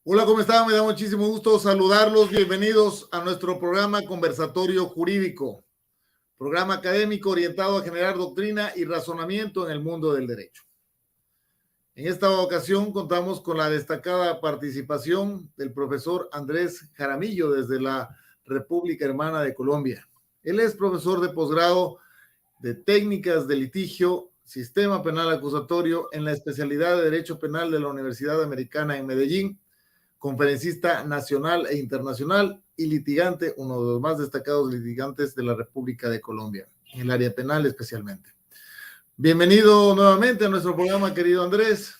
Hola, ¿cómo están? Me da muchísimo gusto saludarlos. Bienvenidos a nuestro programa Conversatorio Jurídico, programa académico orientado a generar doctrina y razonamiento en el mundo del derecho. En esta ocasión contamos con la destacada participación del profesor Andrés Jaramillo desde la República Hermana de Colombia. Él es profesor de posgrado de técnicas de litigio, sistema penal acusatorio en la especialidad de Derecho Penal de la Universidad Americana en Medellín, conferencista nacional e internacional y litigante, uno de los más destacados litigantes de la República de Colombia, en el área penal especialmente. Bienvenido nuevamente a nuestro programa, querido Andrés.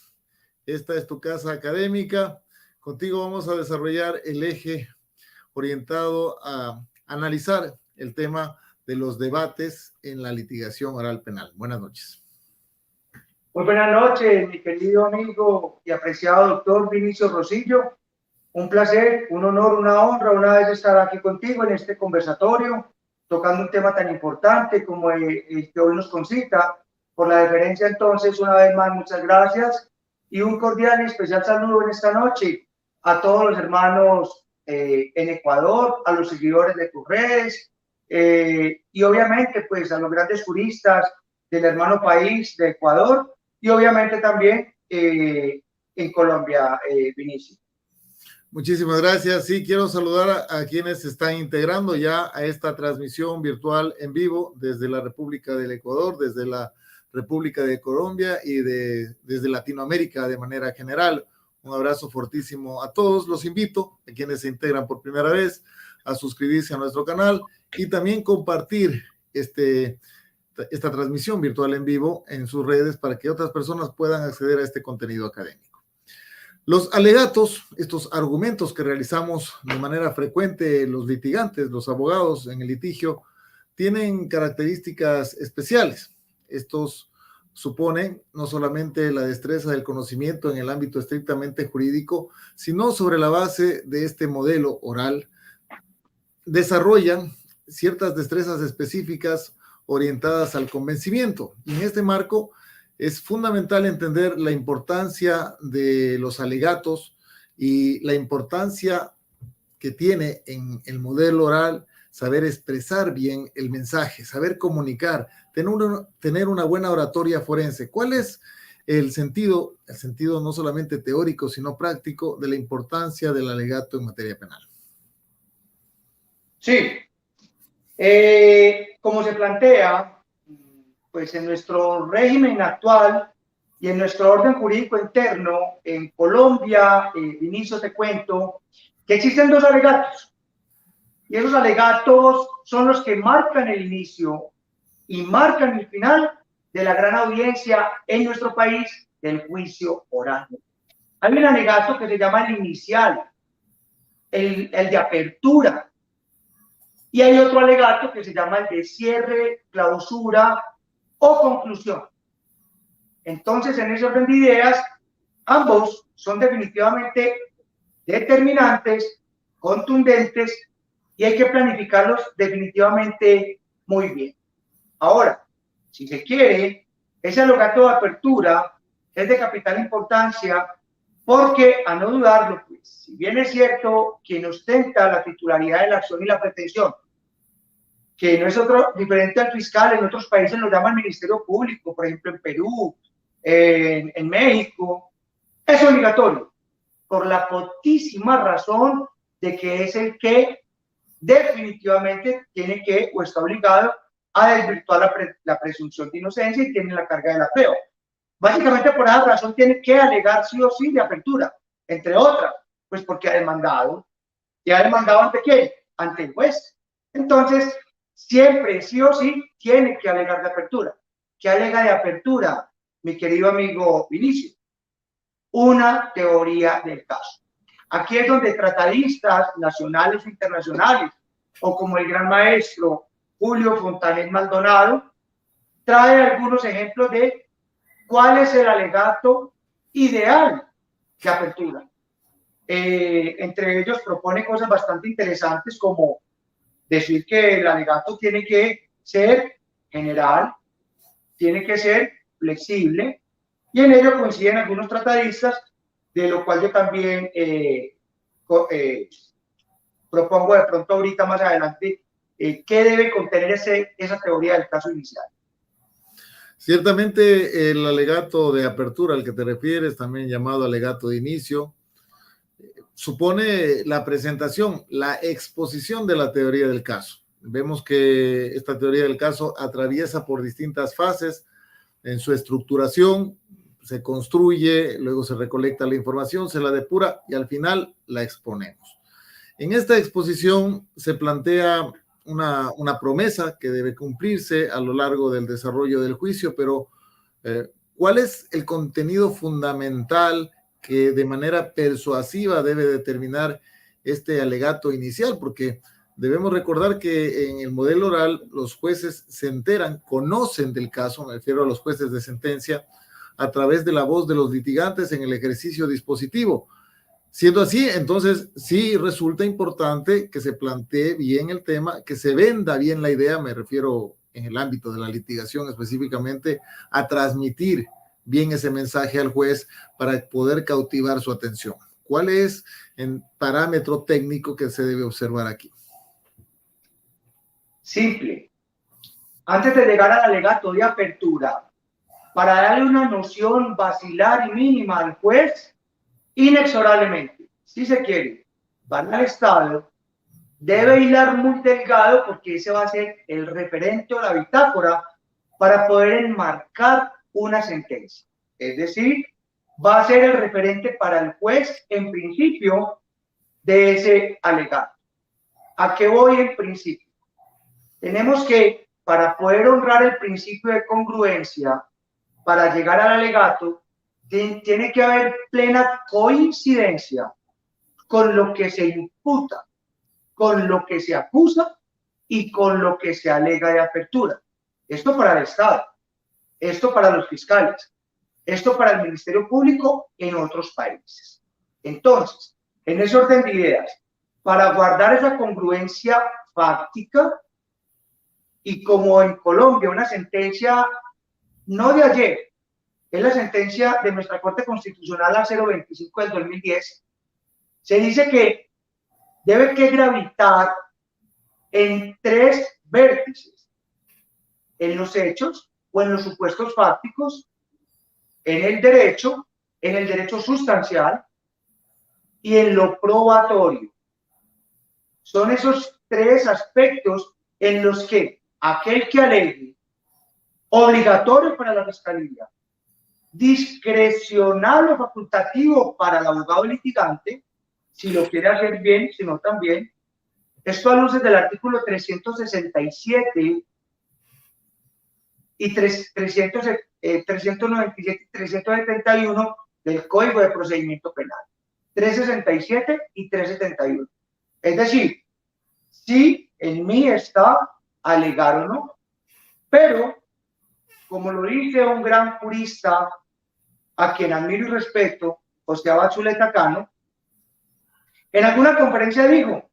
Esta es tu casa académica. Contigo vamos a desarrollar el eje orientado a analizar el tema de los debates en la litigación oral penal. Buenas noches. Muy buenas noches, mi querido amigo y apreciado doctor Vinicio Rosillo. Un placer, un honor, una honra una vez estar aquí contigo en este conversatorio, tocando un tema tan importante como el que hoy nos concita. Por la deferencia, entonces, una vez más, muchas gracias y un cordial y especial saludo en esta noche a todos los hermanos en Ecuador, a los seguidores de tus redes y obviamente pues a los grandes juristas del hermano país de Ecuador y obviamente también en Colombia, Vinicio. Muchísimas gracias. Sí, quiero saludar a quienes se están integrando ya a esta transmisión virtual en vivo desde la República del Ecuador, desde la República de Colombia y desde Latinoamérica de manera general. Un abrazo fortísimo a todos. Los invito a quienes se integran por primera vez a suscribirse a nuestro canal y también compartir esta transmisión virtual en vivo en sus redes para que otras personas puedan acceder a este contenido académico. Los alegatos, estos argumentos que realizamos de manera frecuente los litigantes, los abogados en el litigio, tienen características especiales. Estos suponen no solamente la destreza del conocimiento en el ámbito estrictamente jurídico, sino sobre la base de este modelo oral, desarrollan ciertas destrezas específicas orientadas al convencimiento. Y en este marco es fundamental entender la importancia de los alegatos y la importancia que tiene en el modelo oral saber expresar bien el mensaje, saber comunicar, tener una buena oratoria forense. ¿Cuál es el sentido no solamente teórico, sino práctico de la importancia del alegato en materia penal? Sí, como se plantea, pues en nuestro régimen actual y en nuestro orden jurídico interno, en Colombia, Vinicio, te cuento que existen dos alegatos. Y esos alegatos son los que marcan el inicio y marcan el final de la gran audiencia en nuestro país del juicio oral. Hay un alegato que se llama el inicial, el de apertura. Y hay otro alegato que se llama el de cierre, clausura o conclusión. Entonces, en ese orden de ideas, ambos son definitivamente determinantes, contundentes y hay que planificarlos definitivamente muy bien. Ahora, si se quiere, ese alegato de apertura es de capital importancia porque, a no dudarlo, pues, si bien es cierto, quien ostenta la titularidad de la acción y la pretensión, que no es otro diferente al fiscal, en otros países lo llama el Ministerio Público, por ejemplo en Perú, en México, es obligatorio, por la potísima razón de que es el que definitivamente tiene que o está obligado a desvirtuar la presunción de inocencia y tiene la carga del apeo. Básicamente por esa razón tiene que alegar sí o sí de apertura, entre otras, pues porque ha demandado. ¿Y ha demandado ante quién? Ante el juez. Entonces, siempre, sí o sí, tiene que alegar de apertura. ¿Qué alega de apertura, mi querido amigo Vinicio? Una teoría del caso. Aquí es donde tratadistas nacionales e internacionales, o como el gran maestro Julio Fontanet Maldonado, trae algunos ejemplos de cuál es el alegato ideal de apertura. Entre ellos propone cosas bastante interesantes como decir que el alegato tiene que ser general, tiene que ser flexible, y en ello coinciden algunos tratadistas, de lo cual yo también propongo de pronto ahorita más adelante qué debe contener esa teoría del caso inicial. Ciertamente el alegato de apertura al que te refieres, también llamado alegato de inicio, supone la presentación, la exposición de la teoría del caso. Vemos que esta teoría del caso atraviesa por distintas fases en su estructuración, se construye, luego se recolecta la información, se la depura y al final la exponemos. En esta exposición se plantea una promesa que debe cumplirse a lo largo del desarrollo del juicio, pero ¿cuál es el contenido fundamental que de manera persuasiva debe determinar este alegato inicial? Porque debemos recordar que en el modelo oral los jueces se enteran, conocen del caso, me refiero a los jueces de sentencia, a través de la voz de los litigantes en el ejercicio dispositivo. Siendo así, entonces sí resulta importante que se plantee bien el tema, que se venda bien la idea, me refiero en el ámbito de la litigación específicamente, a transmitir bien ese mensaje al juez para poder cautivar su atención. ¿Cuál es el parámetro técnico que se debe observar aquí? Simple. Antes de llegar al alegato de apertura, para darle una noción vacilar y mínima al juez, inexorablemente, si se quiere, para el Estado, debe hilar muy delgado porque ese va a ser el referente o la bitácora para poder enmarcar una sentencia. Es decir, va a ser el referente para el juez en principio de ese alegato. ¿A qué voy en principio? Tenemos que, para poder honrar el principio de congruencia, para llegar al alegato, tiene que haber plena coincidencia con lo que se imputa, con lo que se acusa y con lo que se alega de apertura. Esto para el Estado, esto para los fiscales, esto para el Ministerio Público en otros países. Entonces, en ese orden de ideas, para guardar esa congruencia fáctica, y como en Colombia una sentencia no de ayer, es la sentencia de nuestra Corte Constitucional la 025 del 2010, se dice que debe que gravitar en tres vértices: en los hechos o en los supuestos fácticos, en el derecho sustancial y en lo probatorio. Son esos tres aspectos en los que aquel que alegue, obligatorio para la fiscalía, discrecional o facultativo para el abogado litigante, si lo quiere hacer bien, si no también. Esto a luces del artículo 367 y 397 y 371 del Código de Procedimiento Penal. 367 y 371. Es decir, si en mí está alegar o no, pero como lo dice un gran jurista a quien admiro y respeto, José Abad Zuleta Cano, en alguna conferencia dijo: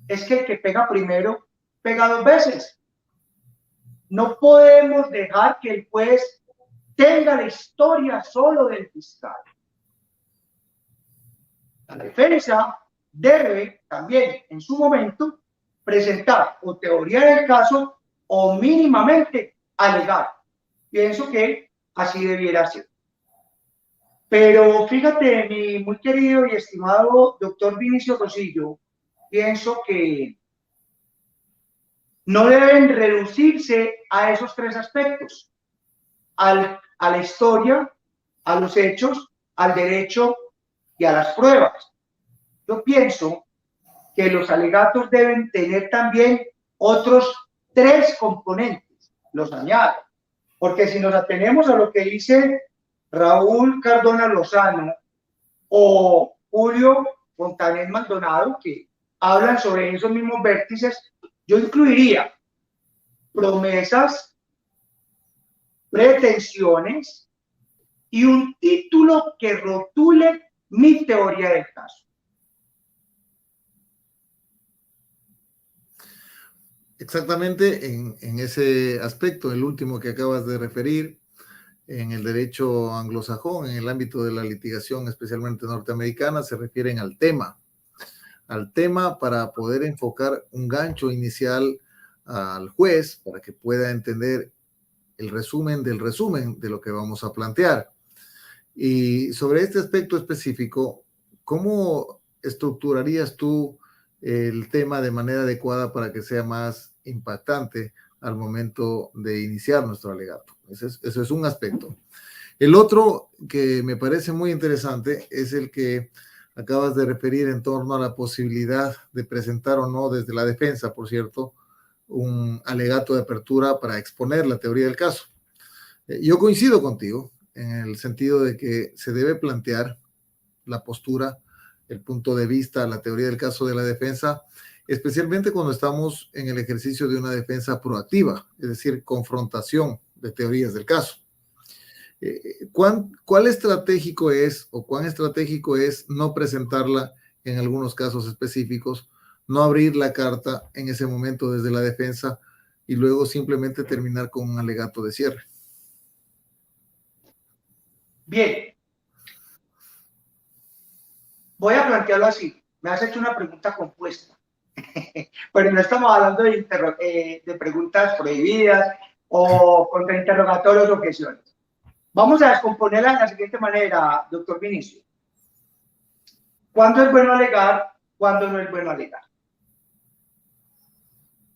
es que el que pega primero pega dos veces. No podemos dejar que el juez tenga la historia solo del fiscal. La defensa debe también en su momento presentar o teoría del caso o mínimamente alegar. Pienso que así debiera ser. Pero fíjate, mi muy querido y estimado doctor Vinicio Rosillo, pienso que no deben reducirse a esos tres aspectos: a la historia, a los hechos, al derecho y a las pruebas. Yo pienso que los alegatos deben tener también otros tres componentes, los añado, porque si nos atenemos a lo que dice Raúl Cardona Lozano o Julio Fontanet Maldonado, que hablan sobre esos mismos vértices, yo incluiría promesas, pretensiones y un título que rotule mi teoría del caso. Exactamente en ese aspecto, el último que acabas de referir, en el derecho anglosajón, en el ámbito de la litigación especialmente norteamericana, se refieren al tema. al tema para poder enfocar un gancho inicial al juez para que pueda entender el resumen de lo que vamos a plantear. Y sobre este aspecto específico, ¿cómo estructurarías tú el tema de manera adecuada para que sea más impactante al momento de iniciar nuestro alegato? Eso es un aspecto. El otro que me parece muy interesante es el que acabas de referir en torno a la posibilidad de presentar o no desde la defensa, por cierto, un alegato de apertura para exponer la teoría del caso. Yo coincido contigo en el sentido de que se debe plantear la postura, el punto de vista, la teoría del caso de la defensa, especialmente cuando estamos en el ejercicio de una defensa proactiva, es decir, confrontación de teorías del caso. ¿Cuál estratégico es o cuán estratégico es no presentarla en algunos casos específicos, no abrir la carta en ese momento desde la defensa y luego simplemente terminar con un alegato de cierre? Bien, voy a plantearlo así. Me has hecho una pregunta compuesta, pero no estamos hablando de preguntas prohibidas o contrainterrogatorios o objeciones. Vamos a descomponerla de la siguiente manera, doctor Vinicio. ¿Cuándo es bueno alegar? ¿Cuándo no es bueno alegar?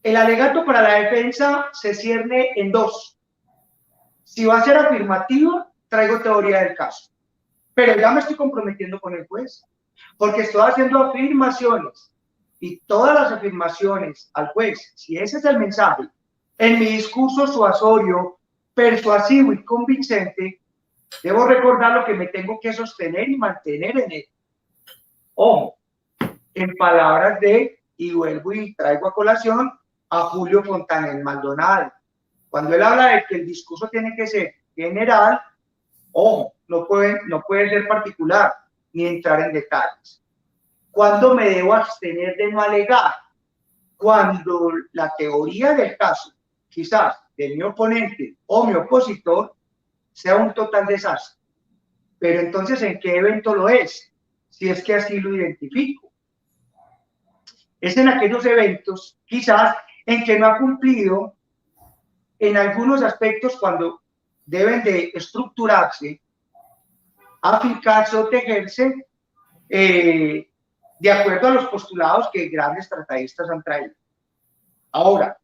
El alegato para la defensa se cierne en dos. Si va a ser afirmativa, traigo teoría del caso. Pero ya me estoy comprometiendo con el juez, porque estoy haciendo afirmaciones. Y todas las afirmaciones al juez, si ese es el mensaje, en mi discurso suasorio, persuasivo y convincente, debo recordar lo que me tengo que sostener y mantener en él. Ojo, en palabras de, y vuelvo y traigo a colación a Julio Fontanés Maldonado, cuando él habla de que el discurso tiene que ser general, ojo, no puede ser particular ni entrar en detalles. ¿Cuándo me debo abstener de no alegar? Cuando la teoría del caso, quizás de mi oponente o mi opositor, sea un total desastre. Pero entonces, ¿en qué evento lo es? Si es que así lo identifico. Es en aquellos eventos, quizás, en que no ha cumplido en algunos aspectos cuando deben de estructurarse, afincarse o tejerse de acuerdo a los postulados que grandes tratadistas han traído. Ahora,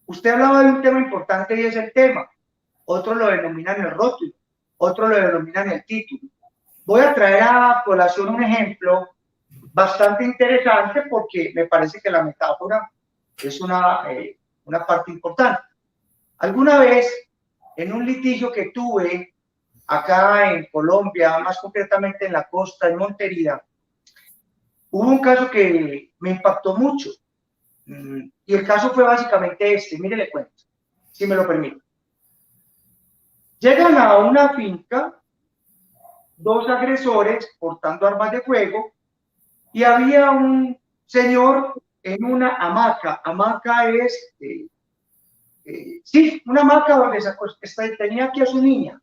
usted hablaba de un tema importante y es el tema. Otros lo denominan el rótulo, otros lo denominan el título. Voy a traer a colación un ejemplo bastante interesante porque me parece que la metáfora es una parte importante. Alguna vez, en un litigio que tuve acá en Colombia, más concretamente en la costa, en Montería, hubo un caso que me impactó mucho. Y el caso fue básicamente este, mire le cuento, si me lo permite. Llegan a una finca dos agresores portando armas de fuego y había un señor en una hamaca. Hamaca es, sí, una hamaca donde tenía aquí a su niña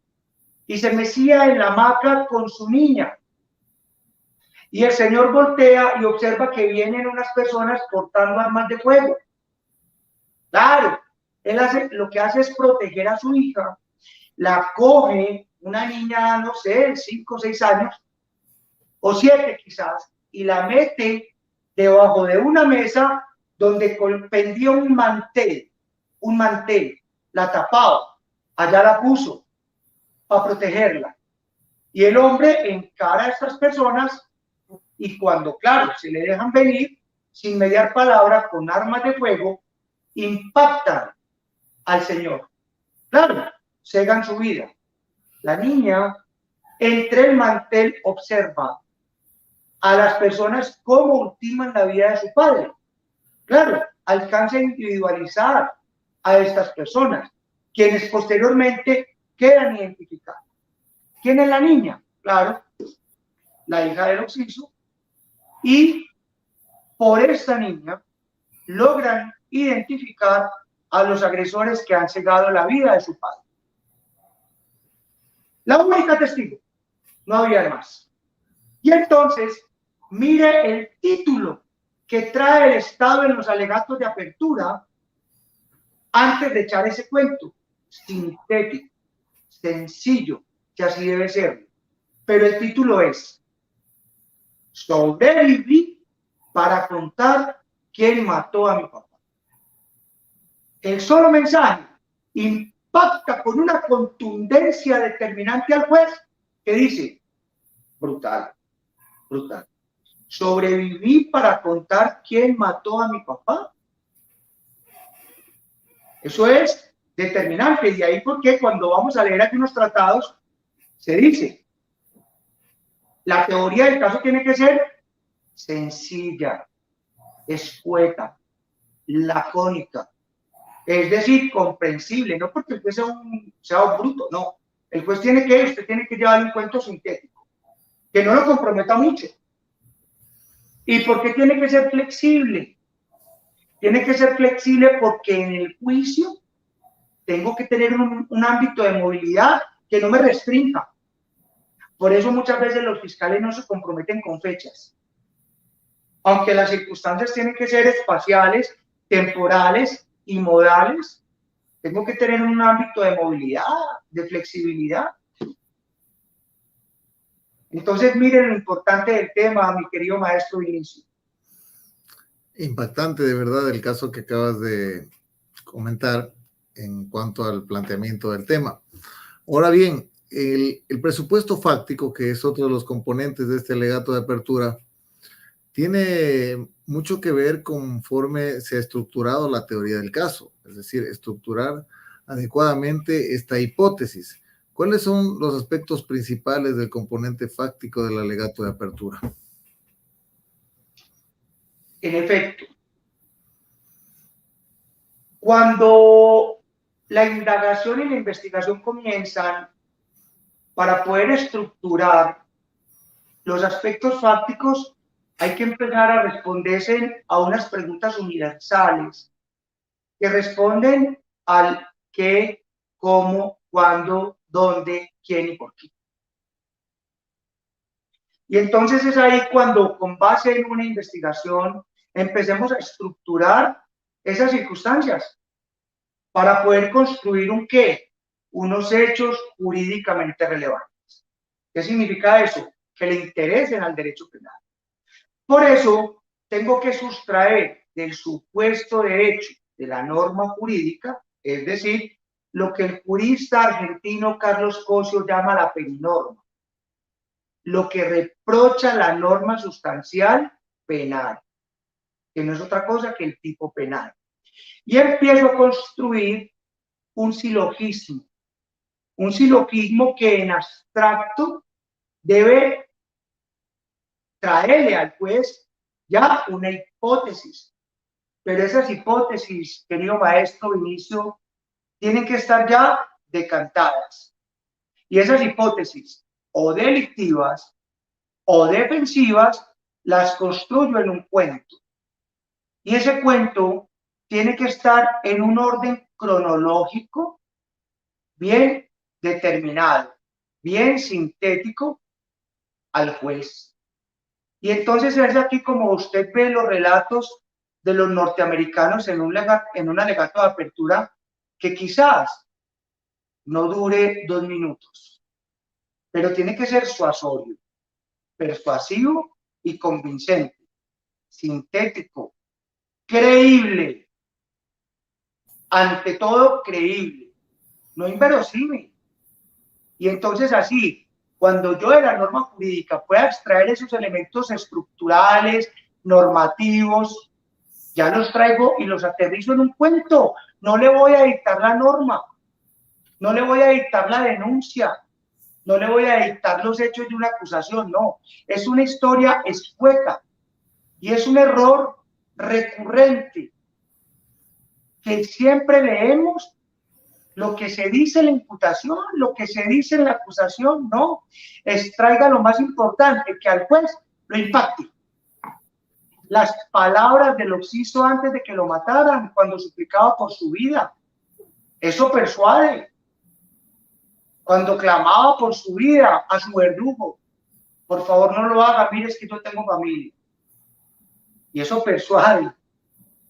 y se mecía en la hamaca con su niña. Y el señor voltea y observa que vienen unas personas portando armas de fuego. Claro, él lo que hace es proteger a su hija, la coge, una niña, no sé, 5 o 6 años, o 7 quizás, y la mete debajo de una mesa donde pendía un mantel, la tapaba, allá la puso para protegerla. Y el hombre encara a estas personas y cuando, claro, se le dejan venir, sin mediar palabra, con armas de fuego, impactan al señor. Claro, cegan su vida. La niña, entre el mantel, observa a las personas cómo ultiman la vida de su padre. Claro, alcanza a individualizar a estas personas, quienes posteriormente quedan identificadas. ¿Quién es la niña? Claro, la hija del occiso. Y por esta niña logran identificar a los agresores que han cegado la vida de su padre. La única testigo, no había más. Y entonces mire el título que trae el Estado en los alegatos de apertura antes de echar ese cuento. Sintético, sencillo, que así debe ser. Pero el título es: sobreviví para contar quién mató a mi papá. El solo mensaje impacta con una contundencia determinante al juez que dice: brutal, brutal. Sobreviví para contar quién mató a mi papá. Eso es determinante. Y ahí porque cuando vamos a leer aquí unos tratados, se dice, la teoría del caso tiene que ser sencilla, escueta, lacónica, es decir, comprensible, no porque el juez sea un bruto, no. El juez usted tiene que llevar un cuento sintético, que no lo comprometa mucho. ¿Y por qué tiene que ser flexible? Tiene que ser flexible porque en el juicio tengo que tener un ámbito de movilidad que no me restrinja. Por eso muchas veces los fiscales no se comprometen con fechas. Aunque las circunstancias tienen que ser espaciales, temporales y modales, tengo que tener un ámbito de movilidad, de flexibilidad. Entonces, miren lo importante del tema, mi querido maestro Vinicio. Impactante, de verdad, el caso que acabas de comentar en cuanto al planteamiento del tema. Ahora bien, el presupuesto fáctico, que es otro de los componentes de este alegato de apertura, tiene mucho que ver conforme se ha estructurado la teoría del caso, es decir, estructurar adecuadamente esta hipótesis. ¿Cuáles son los aspectos principales del componente fáctico del alegato de apertura? En efecto, cuando la indagación y la investigación comienzan, para poder estructurar los aspectos fácticos, hay que empezar a responderse a unas preguntas universales que responden al qué, cómo, cuándo, dónde, quién y por qué. Y entonces es ahí cuando, con base en una investigación, empecemos a estructurar esas circunstancias para poder construir un qué, unos hechos jurídicamente relevantes. ¿Qué significa eso? Que le interesen al derecho penal. Por eso, tengo que sustraer del supuesto derecho de la norma jurídica, es decir, lo que el jurista argentino Carlos Cosio llama la perinorma, lo que reprocha la norma sustancial penal, que no es otra cosa que el tipo penal. Y empiezo a construir un silogismo que en abstracto debe traerle al juez ya una hipótesis. Pero esas hipótesis, querido maestro Vinicio, tienen que estar ya decantadas. Y esas hipótesis, o delictivas o defensivas, las construyo en un cuento. Y ese cuento tiene que estar en un orden cronológico bien determinado, bien sintético al juez. Y entonces es aquí como usted ve los relatos de los norteamericanos en un alegato de apertura que quizás no dure 2 minutos, pero tiene que ser suasorio, persuasivo y convincente, sintético, creíble, ante todo creíble, no inverosímil. Y entonces así, cuando yo de la norma jurídica pueda extraer esos elementos estructurales, normativos, ya los traigo y los aterrizo en un cuento. No le voy a dictar la norma, no le voy a dictar la denuncia, no le voy a dictar los hechos de una acusación, no. Es una historia escueta y es un error recurrente que siempre leemos lo que se dice en la imputación, lo que se dice en la acusación, no. Extraiga lo más importante, que al juez lo impacte. Las palabras del occiso antes de que lo mataran, cuando suplicaba por su vida. Eso persuade. Cuando clamaba por su vida a su verdugo. por favor no lo haga, mire, es que yo tengo familia. Y eso persuade.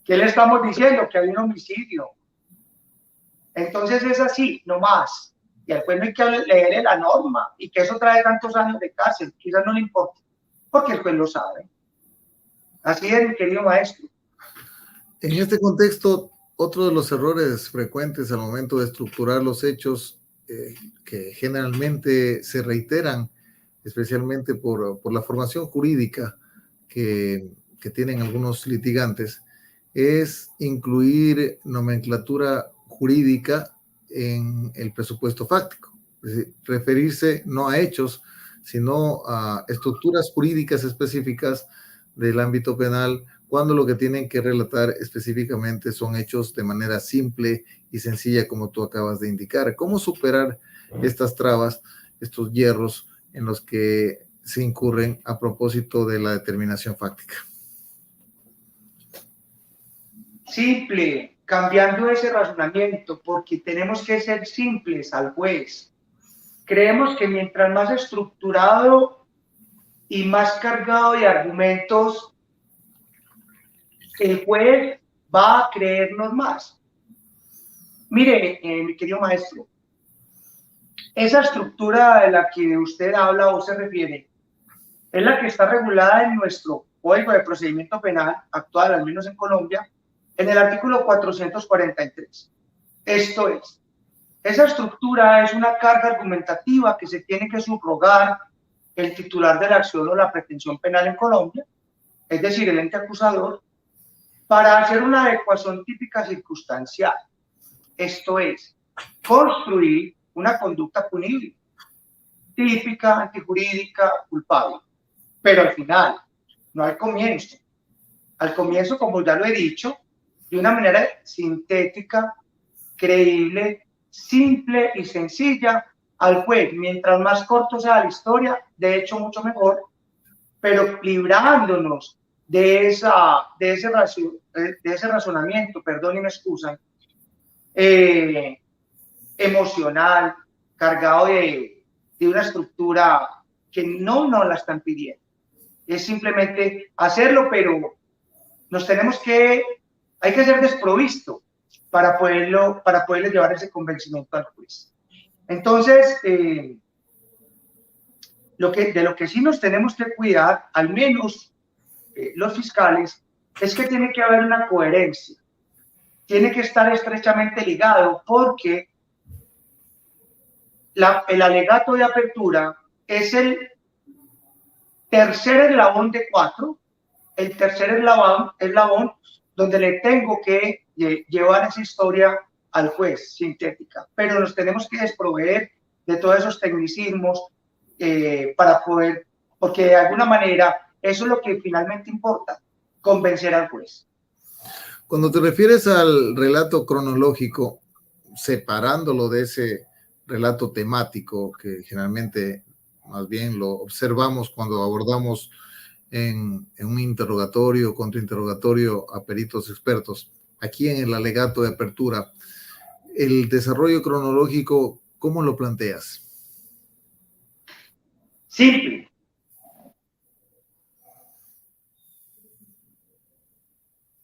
¿Qué le estamos diciendo? Que hay un homicidio. Entonces es así, no más. Y al juez no hay que leerle la norma y que eso trae tantos años de cárcel, quizás no le importa, porque el juez lo sabe. Así es, mi querido maestro. En este contexto, otro de los errores frecuentes al momento de estructurar los hechos que generalmente se reiteran, especialmente por la formación jurídica que tienen algunos litigantes, es incluir nomenclatura jurídica en el presupuesto fáctico. Es decir, referirse no a hechos, sino a estructuras jurídicas específicas del ámbito penal, cuando lo que tienen que relatar específicamente son hechos de manera simple y sencilla, como tú acabas de indicar. ¿Cómo superar estas trabas, estos hierros en los que se incurren a propósito de la determinación fáctica? Simple, cambiando ese razonamiento, porque tenemos que ser simples al juez. Creemos que mientras más estructurado y más cargado de argumentos, el juez va a creernos más. Mire, mi querido maestro, esa estructura de la que usted habla o se refiere es la que está regulada en nuestro Código de Procedimiento Penal actual, al menos en Colombia, en el artículo 443. Esto es, esa estructura es una carga argumentativa que se tiene que subrogar el titular de la acción o la pretensión penal en Colombia, es decir, el ente acusador, para hacer una adecuación típica circunstancial. Esto es, construir una conducta punible, típica, antijurídica, culpable. Pero al final, no al comienzo. Al comienzo, como ya lo he dicho, de una manera sintética, creíble, simple y sencilla al juez. Mientras más corto sea la historia, de hecho mucho mejor, pero librándonos de ese razonamiento, perdón y me excusan, emocional, cargado de una estructura que no nos la están pidiendo. Es simplemente hacerlo, pero hay que ser desprovisto para poderle llevar ese convencimiento al juez. Entonces, de lo que sí nos tenemos que cuidar, al menos los fiscales, es que tiene que haber una coherencia. Tiene que estar estrechamente ligado, porque el alegato de apertura es el tercer eslabón de 4, el tercer eslabón donde le tengo que llevar esa historia al juez sintética, pero nos tenemos que desproveer de todos esos tecnicismos para poder, porque de alguna manera eso es lo que finalmente importa, convencer al juez. Cuando te refieres al relato cronológico, separándolo de ese relato temático que generalmente más bien lo observamos cuando abordamos en un interrogatorio, contrainterrogatorio a peritos expertos, aquí en el alegato de apertura, el desarrollo cronológico, ¿cómo lo planteas? Simple.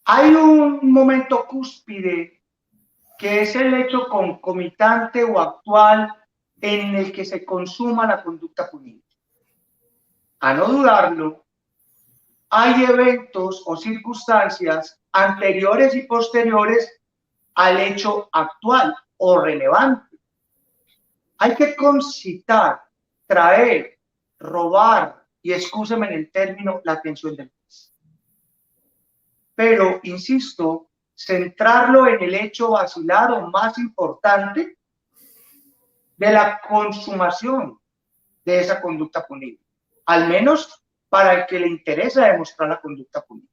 Hay un momento cúspide que es el hecho concomitante o actual en el que se consuma la conducta punible. A no dudarlo, hay eventos o circunstancias anteriores y posteriores al hecho actual o relevante. Hay que concitar, traer, robar, y excúseme en el término, la atención del juez. Pero, insisto, centrarlo en el hecho vacilar o más importante de la consumación de esa conducta punible, al menos para el que le interesa demostrar la conducta punible.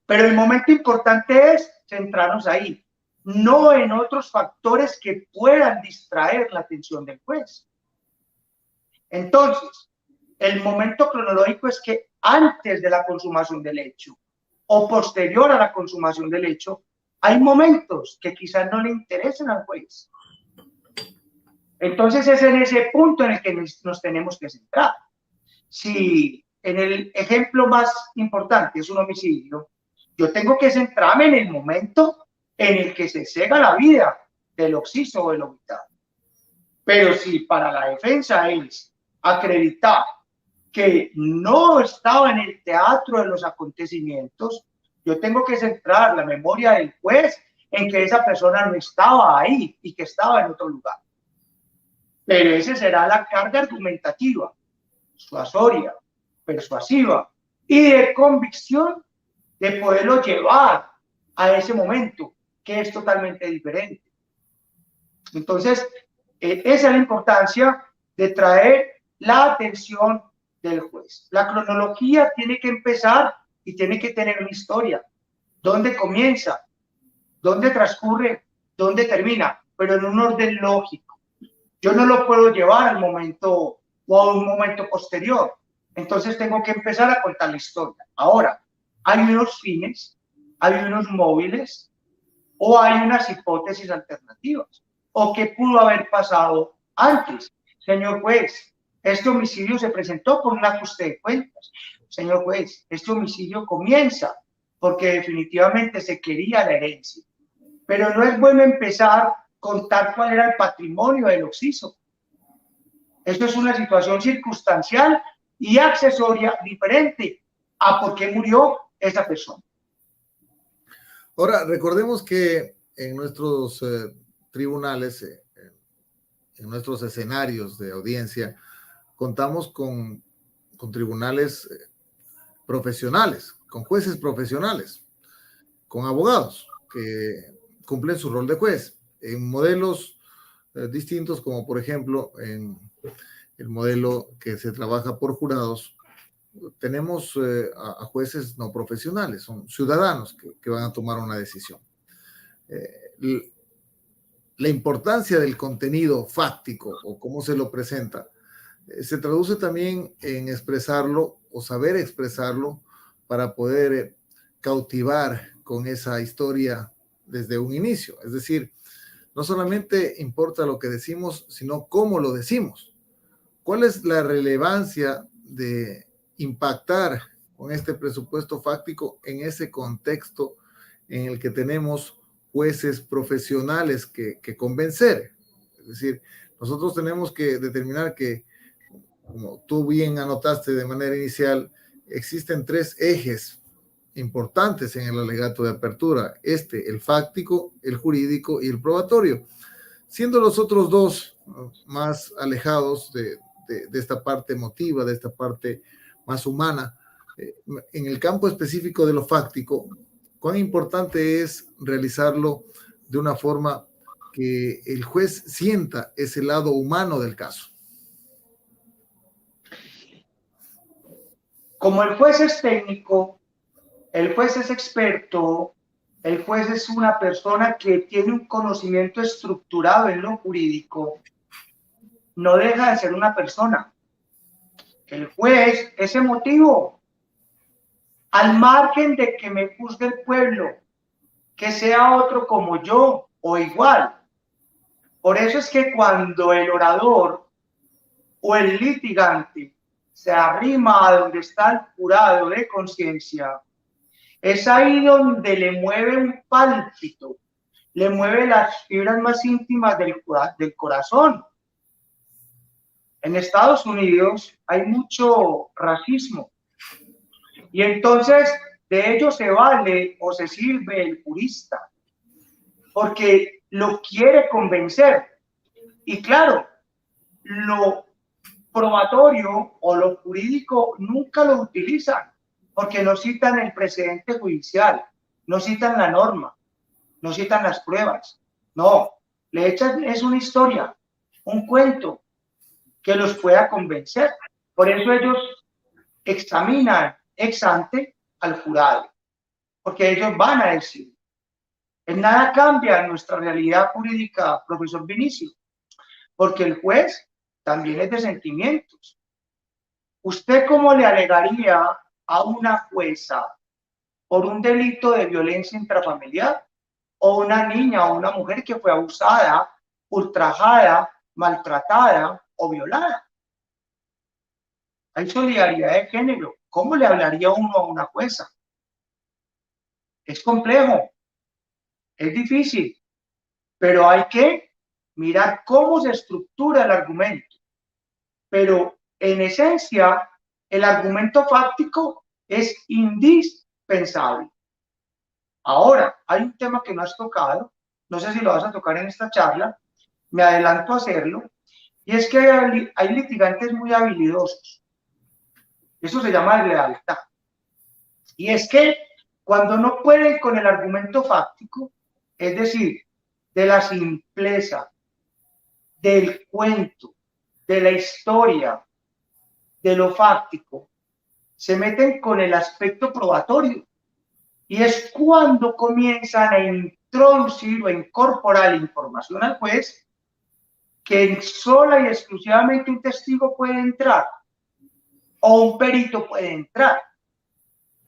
Pero el momento importante es centrarnos ahí, no en otros factores que puedan distraer la atención del juez. Entonces, el momento cronológico es que antes de la consumación del hecho o posterior a la consumación del hecho, hay momentos que quizás no le interesen al juez. Entonces es en ese punto en el que nos tenemos que centrar. Si en el ejemplo más importante es un homicidio, yo tengo que centrarme en el momento en el que se cega la vida del occiso o del octavo. Pero si para la defensa es acreditar que no estaba en el teatro de los acontecimientos, yo tengo que centrar la memoria del juez en que esa persona no estaba ahí y que estaba en otro lugar. Pero esa será la carga argumentativa, suasoria, persuasiva y de convicción de poderlo llevar a ese momento que es totalmente diferente. Entonces, esa es la importancia de traer la atención del juez. La cronología tiene que empezar y tiene que tener una historia. ¿Dónde comienza? ¿Dónde transcurre? ¿Dónde termina? Pero en un orden lógico. Yo no lo puedo llevar al momento o a un momento posterior. Entonces tengo que empezar a contar la historia. Ahora, hay unos fines, hay unos móviles o hay unas hipótesis alternativas. ¿O qué pudo haber pasado antes? Señor juez, este homicidio se presentó por un ajuste de cuentas. Señor juez, este homicidio comienza porque definitivamente se quería la herencia. Pero no es bueno empezar a contar cuál era el patrimonio del occiso. Esto es una situación circunstancial y accesoria diferente a por qué murió esa persona. Ahora, recordemos que en nuestros tribunales, en nuestros escenarios de audiencia, contamos con tribunales profesionales, con jueces profesionales, con abogados que cumplen su rol de juez en modelos distintos, como por ejemplo en el modelo que se trabaja por jurados. Tenemos a jueces no profesionales, son ciudadanos que van a tomar una decisión. La importancia del contenido fáctico o cómo se lo presenta se traduce también en expresarlo o saber expresarlo para poder cautivar con esa historia desde un inicio. Es decir, no solamente importa lo que decimos, sino cómo lo decimos. ¿Cuál es la relevancia de impactar con este presupuesto fáctico en ese contexto en el que tenemos jueces profesionales que convencer? Es decir, nosotros tenemos que determinar que, como tú bien anotaste de manera inicial, existen 3 ejes importantes en el alegato de apertura: el fáctico, el jurídico y el probatorio, siendo los otros 2 más alejados de esta parte emotiva, de esta parte más humana. En el campo específico de lo fáctico, cuán importante es realizarlo de una forma que el juez sienta ese lado humano del caso. Como el juez es técnico, el juez es experto, el juez es una persona que tiene un conocimiento estructurado en lo jurídico, no deja de ser una persona. El juez es emotivo, al margen de que me juzgue el pueblo, que sea otro como yo o igual. Por eso es que cuando el orador o el litigante se arrima a donde está el jurado de conciencia, es ahí donde le mueve un pálpito, le mueve las fibras más íntimas del corazón. En Estados Unidos hay mucho racismo y entonces de ello se vale o se sirve el jurista porque lo quiere convencer. Y claro, lo probatorio o lo jurídico nunca lo utilizan porque no citan el precedente judicial, no citan la norma, no citan las pruebas. No, le echan, es una historia, un cuento que los pueda convencer. Por eso ellos examinan ex ante al jurado, porque ellos van a decir. En nada cambia nuestra realidad jurídica, profesor Vinicio, porque el juez también es de sentimientos. ¿Usted cómo le alegaría a una jueza por un delito de violencia intrafamiliar o una niña o una mujer que fue abusada, ultrajada maltratada o violada. Hay solidaridad de género. ¿Cómo le hablaría uno a una jueza? Es complejo, es difícil, pero hay que mirar cómo se estructura el argumento. Pero en esencia, el argumento fáctico es indispensable. Ahora, hay un tema que no has tocado, no sé si lo vas a tocar en esta charla, me adelanto a hacerlo, y es que hay litigantes muy habilidosos. Eso se llama lealtad. Y es que cuando no pueden con el argumento fáctico, es decir, de la simpleza, del cuento, de la historia, de lo fáctico, se meten con el aspecto probatorio. Y es cuando comienzan a introducir o a incorporar información al juez que sola y exclusivamente un testigo puede entrar o un perito puede entrar.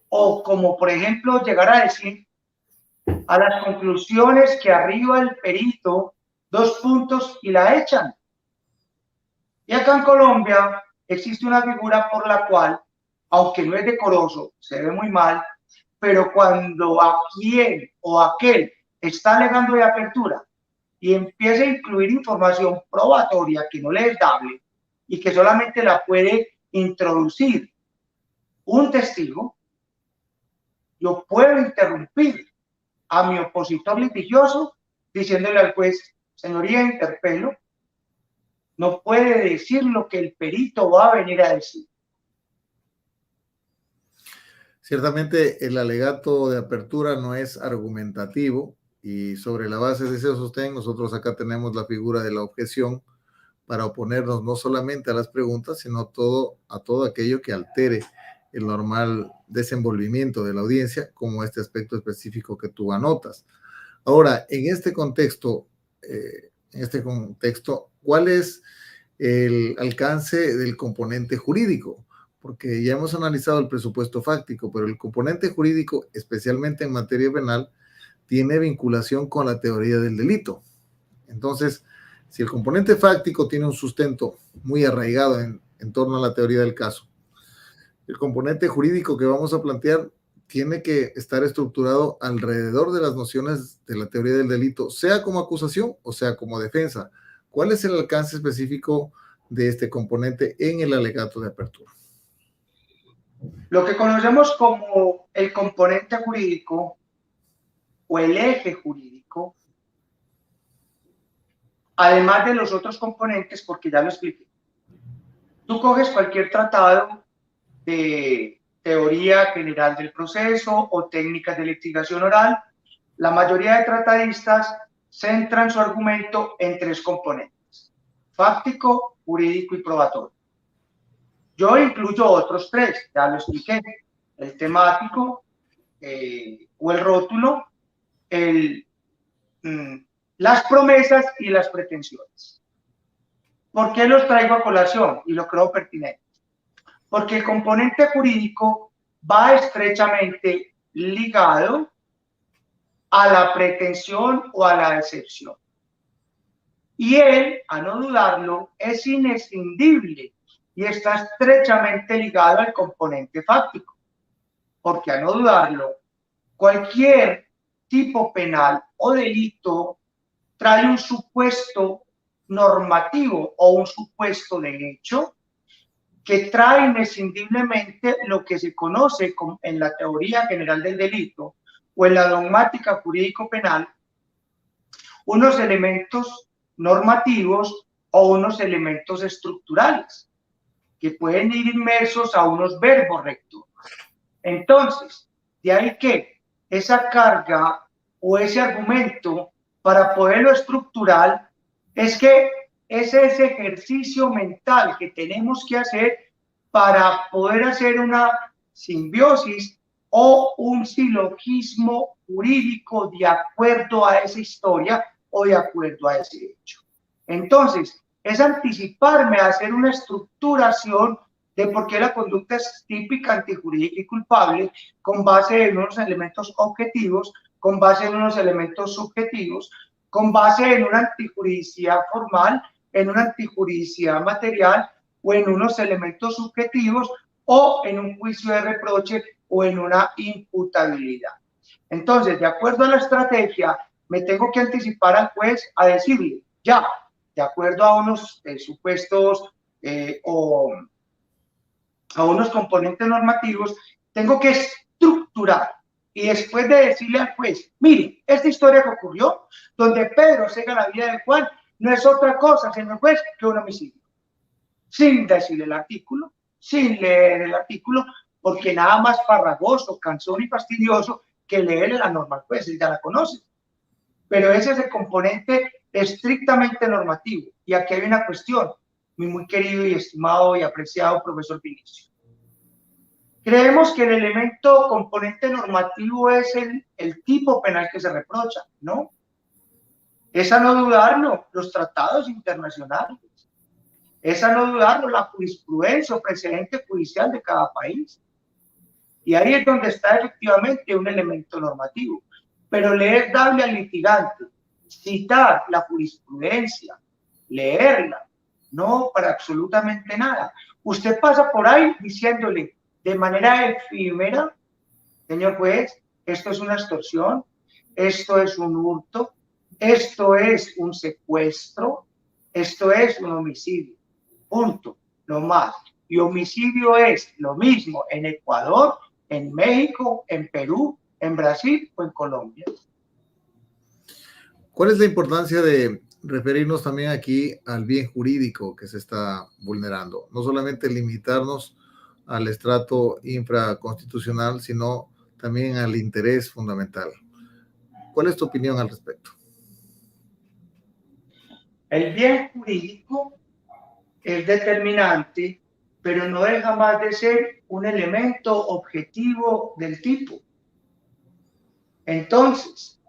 O como por ejemplo llegar a decir a las conclusiones que arriba el perito, 2 puntos y la echan. Y acá en Colombia existe una figura por la cual, aunque no es decoroso, se ve muy mal, pero cuando a quien o aquel está alegando de apertura y empieza a incluir información probatoria que no le es dable y que solamente la puede introducir un testigo, yo puedo interrumpir a mi opositor litigioso diciéndole al juez, señoría, interpelo, no puede decir lo que el perito va a venir a decir. Ciertamente el alegato de apertura no es argumentativo y sobre la base de ese sostén nosotros acá tenemos la figura de la objeción para oponernos no solamente a las preguntas, sino a todo aquello que altere el normal desenvolvimiento de la audiencia, como este aspecto específico que tú anotas. Ahora, en este contexto, ¿cuál es el alcance del componente jurídico? Porque ya hemos analizado el presupuesto fáctico, pero el componente jurídico, especialmente en materia penal, tiene vinculación con la teoría del delito. Entonces, si el componente fáctico tiene un sustento muy arraigado en torno a la teoría del caso, el componente jurídico que vamos a plantear tiene que estar estructurado alrededor de las nociones de la teoría del delito, sea como acusación o sea como defensa. ¿Cuál es el alcance específico de este componente en el alegato de apertura? Lo que conocemos como el componente jurídico o el eje jurídico, además de los otros componentes, porque ya lo expliqué. Tú coges cualquier tratado de teoría general del proceso o técnicas de litigación oral, la mayoría de tratadistas centran su argumento en 3 componentes: fáctico, jurídico y probatorio. Yo incluyo otros 3, ya lo expliqué: el temático o el rótulo, las promesas y las pretensiones. ¿Por qué los traigo a colación y lo creo pertinente? Porque el componente jurídico va estrechamente ligado a la pretensión o a la excepción. Y él, a no dudarlo, es inescindible y está estrechamente ligado al componente fáctico. Porque a no dudarlo, cualquier tipo penal o delito trae un supuesto normativo o un supuesto de hecho que trae inescindiblemente lo que se conoce en la teoría general del delito o en la dogmática jurídico-penal, unos elementos normativos o unos elementos estructurales que pueden ir inmersos a unos verbos rectos. Entonces, de ahí que esa carga o ese argumento para poderlo estructurar es que es ese ejercicio mental que tenemos que hacer para poder hacer una simbiosis o un silogismo jurídico de acuerdo a esa historia o de acuerdo a ese hecho. Entonces, es anticiparme a hacer una estructuración de por qué la conducta es típica, antijurídica y culpable, con base en unos elementos objetivos, con base en unos elementos subjetivos, con base en una antijuridicidad formal, en una antijuridicidad material o en unos elementos subjetivos o en un juicio de reproche o en una imputabilidad. Entonces, de acuerdo a la estrategia, me tengo que anticipar al juez a decirle, ya, de acuerdo a unos supuestos o a unos componentes normativos, tengo que estructurar y después de decirle al juez, mire, esta historia que ocurrió, donde Pedro cega la vida de Juan, no es otra cosa, señor juez, que un homicidio. Sin decirle el artículo, sin leer el artículo, porque nada más farragoso, cansón y fastidioso que leer la norma al juez, él ya la conoce. Pero ese es el componente estrictamente normativo. Y aquí hay una cuestión, mi muy querido y estimado y apreciado profesor Vinicio. Creemos que el elemento componente normativo es el tipo penal que se reprocha, ¿no? Es a no dudarlo, los tratados internacionales. Es a no dudarlo la jurisprudencia o precedente judicial de cada país. Y ahí es donde está efectivamente un elemento normativo. Pero le es dable al litigante citar la jurisprudencia, leerla, no para absolutamente nada. Usted pasa por ahí diciéndole de manera efímera, señor juez, esto es una extorsión, esto es un hurto, esto es un secuestro, esto es un homicidio. Punto, no más. Y homicidio es lo mismo en Ecuador, en México, en Perú, en Brasil o en Colombia. ¿Cuál es la importancia de referirnos también aquí al bien jurídico que se está vulnerando? No solamente limitarnos al estrato infraconstitucional, sino también al interés fundamental. ¿Cuál es tu opinión al respecto? El bien jurídico es determinante, pero no deja más de ser un elemento objetivo del tipo. Entonces,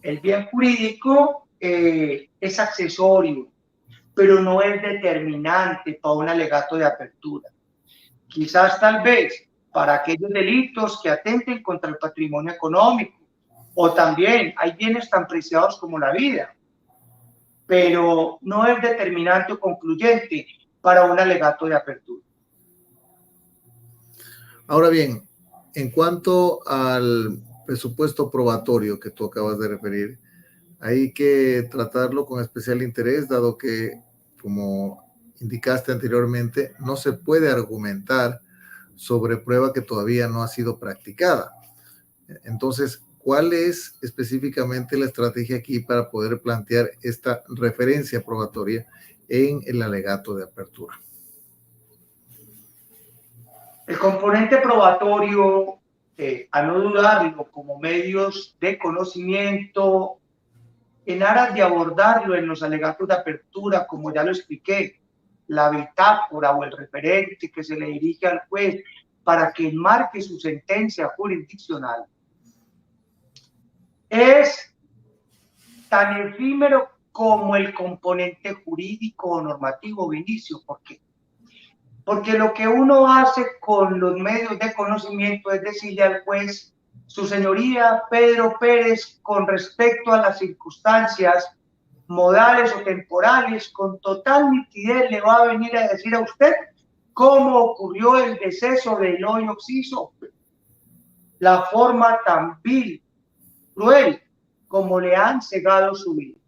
el bien jurídico es accesorio, pero no es determinante para un alegato de apertura. Quizás tal vez para aquellos delitos que atenten contra el patrimonio económico, o también hay bienes tan preciados como la vida, pero no es determinante o concluyente para un alegato de apertura. Ahora bien, en cuanto al presupuesto probatorio que tú acabas de referir, hay que tratarlo con especial interés, dado que, como indicaste anteriormente, no se puede argumentar sobre prueba que todavía no ha sido practicada. Entonces, ¿cuál es específicamente la estrategia aquí para poder plantear esta referencia probatoria en el alegato de apertura? El componente probatorio, a no dudarlo, como medios de conocimiento, en aras de abordarlo en los alegatos de apertura, como ya lo expliqué, la bitácora o el referente que se le dirige al juez para que enmarque su sentencia jurisdiccional, es tan efímero como el componente jurídico o normativo, Vinicio. ¿Por qué? Porque lo que uno hace con los medios de conocimiento es decirle al juez, su señoría Pedro Pérez, con respecto a las circunstancias modales o temporales, con total nitidez le va a venir a decir a usted cómo ocurrió el deceso de Eloy Oxiso, la forma tan vil, cruel, como le han cegado su vida.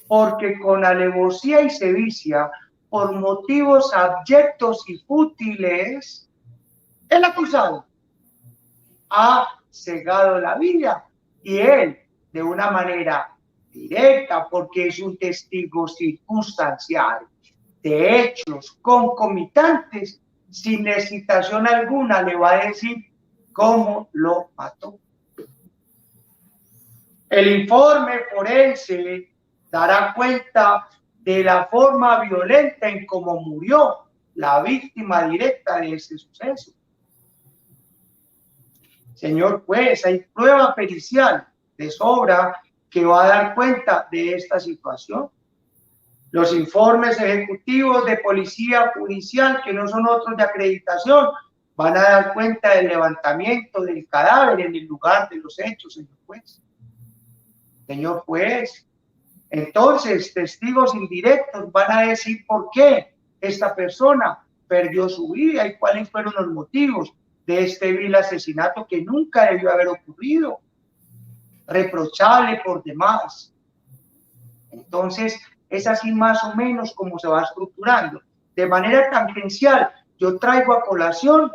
Porque con alevosía y sevicia, por motivos abyectos y fútiles, el acusado ha cegado la vida y él, de una manera directa, porque es un testigo circunstancial de hechos concomitantes, sin hesitación alguna le va a decir cómo lo mató. El informe forense dará cuenta de la forma violenta en cómo murió la víctima directa de ese suceso. Señor juez, hay prueba pericial de sobra que va a dar cuenta de esta situación. Los informes ejecutivos de policía judicial, que no son otros de acreditación, van a dar cuenta del levantamiento del cadáver en el lugar de los hechos, señor juez. Señor juez, Entonces, testigos indirectos van a decir por qué esta persona perdió su vida y cuáles fueron los motivos de este vil asesinato que nunca debió haber ocurrido, reprochable por demás. Entonces, es así más o menos como se va estructurando. De manera tangencial, yo traigo a colación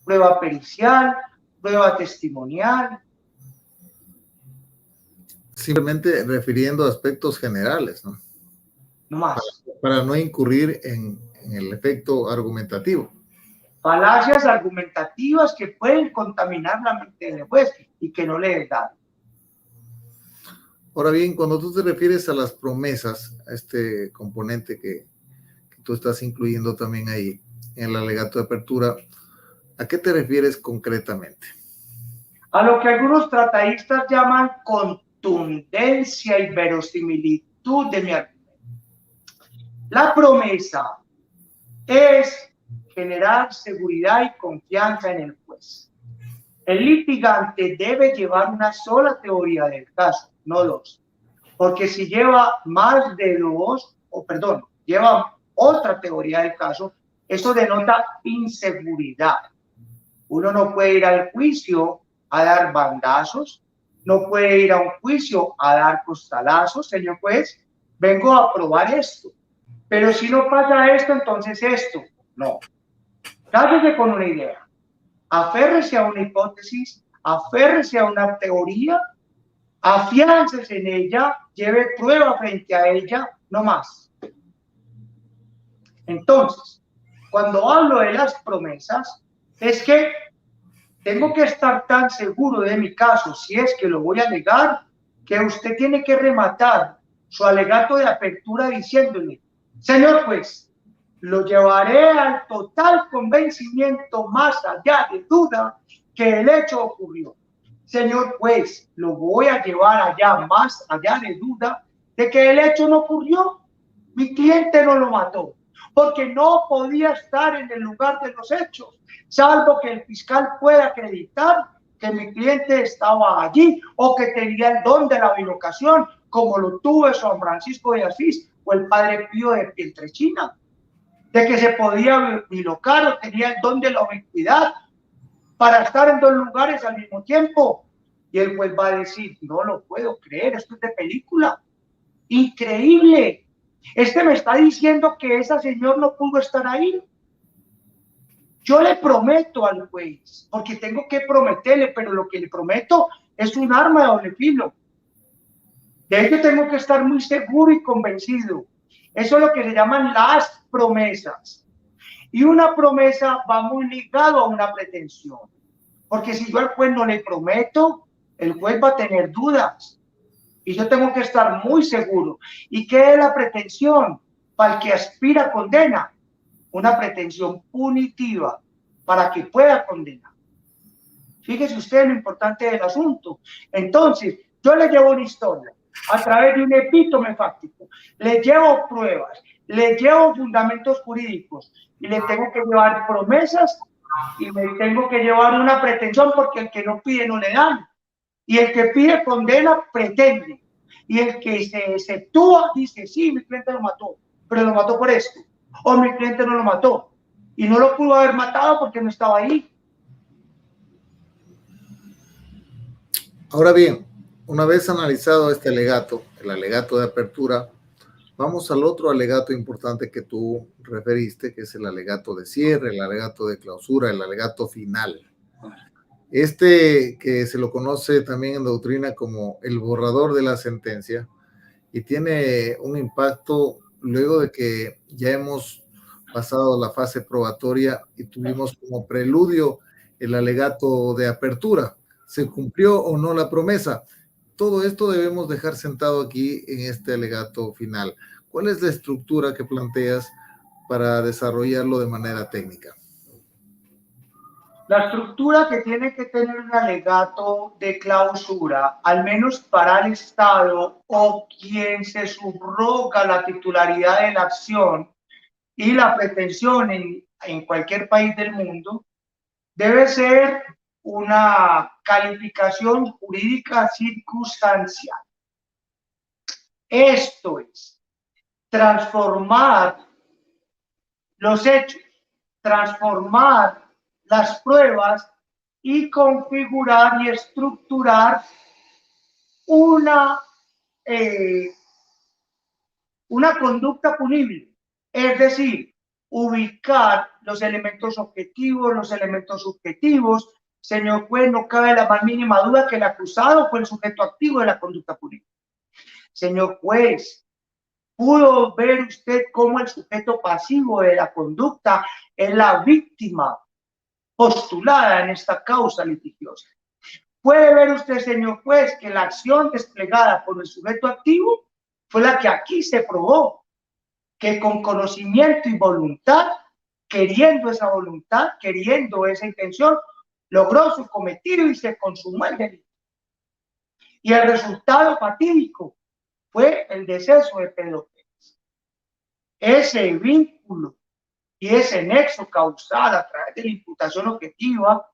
prueba pericial, prueba testimonial. Simplemente refiriendo a aspectos generales, ¿no? No más. Para no incurrir en el efecto argumentativo. Falacias argumentativas que pueden contaminar la mente del juez y que no le dan. Ahora bien, cuando tú te refieres a las promesas, a este componente que tú estás incluyendo también ahí en el alegato de apertura, ¿a qué te refieres concretamente? A lo que algunos trataístas llaman contundencia y verosimilitud de mi argumento. La promesa es generar seguridad y confianza en el juez. El litigante debe llevar una sola teoría del caso, no dos, porque si lleva más de dos, lleva otra teoría del caso, eso denota inseguridad. Uno no puede ir al juicio a dar bandazos, no puede ir a un juicio a dar costalazos, señor juez, vengo a probar esto, pero si no pasa esto, entonces esto. No, cállese con una idea, aférrese a una hipótesis, aférrese a una teoría, afiánzese en ella, lleve prueba frente a ella, no más. Entonces, cuando hablo de las promesas, es que tengo que estar tan seguro de mi caso, si es que lo voy a alegar, que usted tiene que rematar su alegato de apertura diciéndole, señor juez, lo llevaré al total convencimiento más allá de duda que el hecho ocurrió. Señor juez, lo voy a llevar allá más allá de duda de que el hecho no ocurrió. Mi cliente no lo mató porque no podía estar en el lugar de los hechos, salvo que el fiscal pueda acreditar que mi cliente estaba allí o que tenía el don de la bilocación, como lo tuvo San Francisco de Asís o el padre Pío de Pietrelcina, de que se podía bilocar o tenía el don de la ubicuidad para estar en dos lugares al mismo tiempo. Y el juez va a decir, no lo puedo creer, esto es de película, increíble. Este me está diciendo que ese señor no pudo estar ahí. Yo le prometo al juez, porque tengo que prometerle, pero lo que le prometo es un arma de doble filo. De hecho, tengo que estar muy seguro y convencido. Eso es lo que se llaman las promesas. Y una promesa va muy ligado a una pretensión. Porque si yo al juez no le prometo, el juez va a tener dudas. Y yo tengo que estar muy seguro. ¿Y qué es la pretensión? Para el que aspira a condena, una pretensión punitiva para que pueda condenar. Fíjese usted lo importante del asunto. Entonces, yo le llevo una historia a través de un epítome fáctico, le llevo pruebas, le llevo fundamentos jurídicos y le tengo que llevar promesas y le tengo que llevar una pretensión, porque el que no pide no le dan. Y el que pide condena pretende. Y el que se exceptúa dice, sí, mi cliente lo mató, pero lo mató por esto. O mi cliente no lo mató. Y no lo pudo haber matado porque no estaba ahí. Ahora bien, una vez analizado este alegato, el alegato de apertura, vamos al otro alegato importante que tú referiste, que es el alegato de cierre, el alegato de clausura, el alegato final. Este que se lo conoce también en doctrina como el borrador de la sentencia y tiene un impacto luego de que ya hemos pasado la fase probatoria y tuvimos como preludio el alegato de apertura. ¿Se cumplió o no la promesa? Todo esto debemos dejar sentado aquí en este alegato final. ¿Cuál es la estructura que planteas para desarrollarlo de manera técnica? La estructura que tiene que tener un alegato de clausura, al menos para el Estado o quien se subroga la titularidad de la acción y la pretensión en cualquier país del mundo, debe ser una calificación jurídica circunstancial. Esto es transformar los hechos, transformar las pruebas y configurar y estructurar una conducta punible, es decir, ubicar los elementos objetivos, los elementos subjetivos. Señor juez, no cabe la más mínima duda que el acusado fue el sujeto activo de la conducta punible. Señor juez, ¿pudo ver usted cómo el sujeto pasivo de la conducta es la víctima postulada en esta causa litigiosa? ¿Puede ver usted, señor juez, que la acción desplegada por el sujeto activo fue la que aquí se probó, que con conocimiento y voluntad, queriendo esa voluntad, queriendo esa intención, logró su cometido y se consumó el delito? Y el resultado fatídico fue el deceso de Pedro Pérez. Ese vínculo y ese nexo causal a través de la imputación objetiva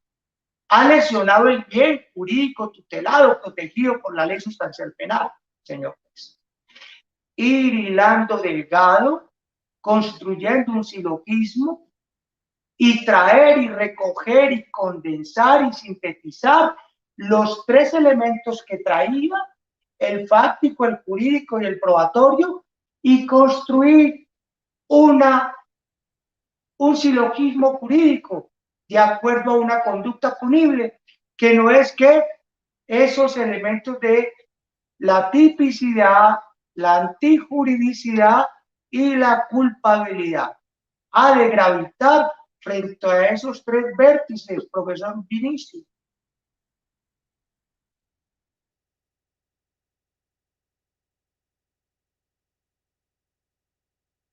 ha lesionado el bien jurídico tutelado, protegido por la ley sustancial penal, señor juez. Ir hilando delgado, construyendo un silogismo y traer y recoger y condensar y sintetizar los tres elementos que traía, el fáctico, el jurídico y el probatorio, y construir un silogismo jurídico de acuerdo a una conducta punible, que no es que esos elementos de la tipicidad, la antijuridicidad y la culpabilidad ha de gravitar frente a esos tres vértices, profesor Vinicio.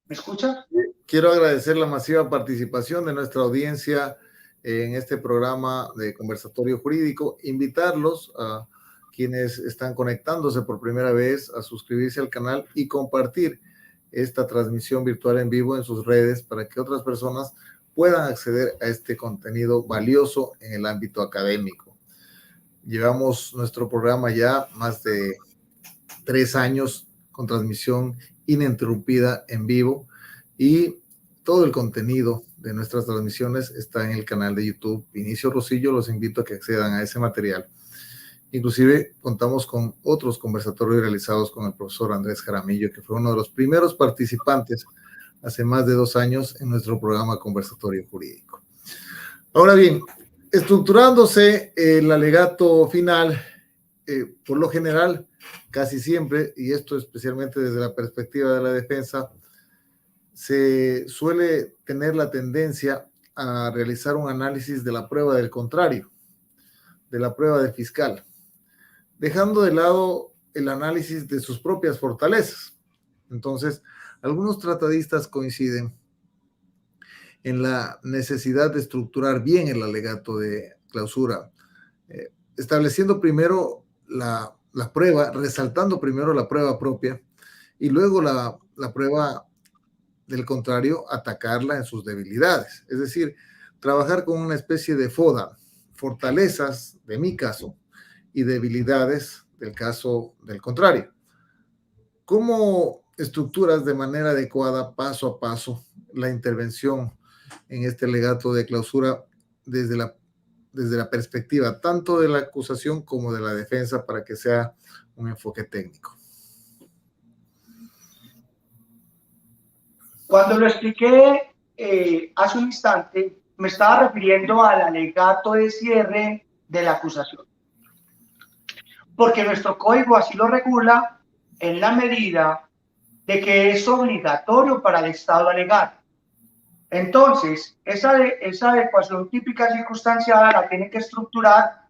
¿Me escucha? Quiero agradecer la masiva participación de nuestra audiencia en este programa de conversatorio jurídico. Invitarlos a quienes están conectándose por primera vez a suscribirse al canal y compartir esta transmisión virtual en vivo en sus redes para que otras personas puedan acceder a este contenido valioso en el ámbito académico. Llevamos nuestro programa ya más de 3 años con transmisión ininterrumpida en vivo y todo el contenido de nuestras transmisiones está en el canal de YouTube Vinicio Rosillo. Los invito a que accedan a ese material. Inclusive contamos con otros conversatorios realizados con el profesor Andrés Jaramillo, que fue uno de los primeros participantes hace más de 2 años en nuestro programa Conversatorio Jurídico. Ahora bien, estructurándose el alegato final, por lo general, casi siempre, y esto especialmente desde la perspectiva de la defensa, se suele tener la tendencia a realizar un análisis de la prueba del contrario, de la prueba del fiscal, dejando de lado el análisis de sus propias fortalezas. Entonces, algunos tratadistas coinciden en la necesidad de estructurar bien el alegato de clausura, estableciendo primero la prueba, resaltando primero la prueba propia y luego la prueba del contrario, atacarla en sus debilidades. Es decir, trabajar con una especie de FODA, fortalezas de mi caso y debilidades del caso del contrario. ¿Cómo estructuras de manera adecuada, paso a paso, la intervención en este alegato de clausura desde la perspectiva tanto de la acusación como de la defensa para que sea un enfoque técnico? Cuando lo expliqué hace un instante, me estaba refiriendo al alegato de cierre de la acusación. Porque nuestro código así lo regula en la medida de que es obligatorio para el Estado alegar. Entonces, esa adecuación típica circunstanciada la tiene que estructurar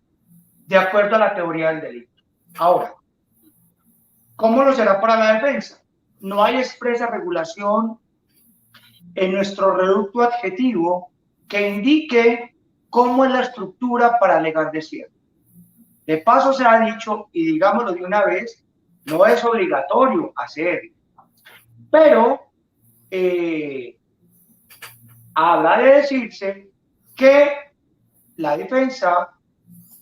de acuerdo a la teoría del delito. Ahora, ¿cómo lo será para la defensa? No hay expresa regulación en nuestro reducto adjetivo que indique cómo es la estructura para alegar de cierre. De paso se ha dicho, y digámoslo de una vez, no es obligatorio hacerlo, pero habrá de decirse que la defensa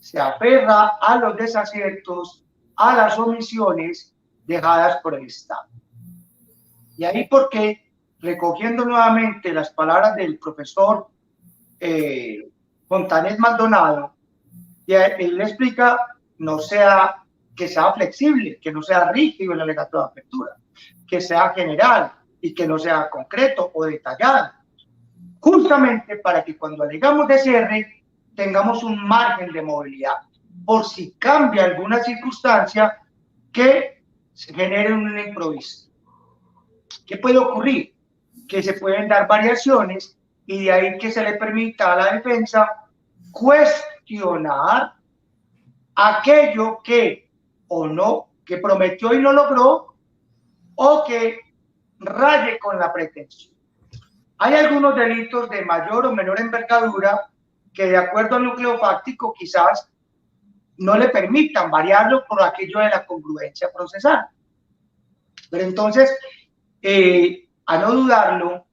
se aferra a los desaciertos, a las omisiones dejadas por el Estado. Y ahí porque, recogiendo nuevamente las palabras del profesor Fontanes Maldonado, y él explica que sea flexible, que no sea rígido el alegato de apertura, que sea general y que no sea concreto o detallado, justamente para que cuando alegamos de cierre tengamos un margen de movilidad, por si cambia alguna circunstancia que se genere un improviso. ¿Qué puede ocurrir? Que se pueden dar variaciones y de ahí que se le permita a la defensa cuestionar aquello que que prometió y no logró, o que raye con la pretensión. Hay algunos delitos de mayor o menor envergadura que, de acuerdo al núcleo fáctico, quizás no le permitan variarlo por aquello de la congruencia procesal. Pero entonces, a no dudarlo,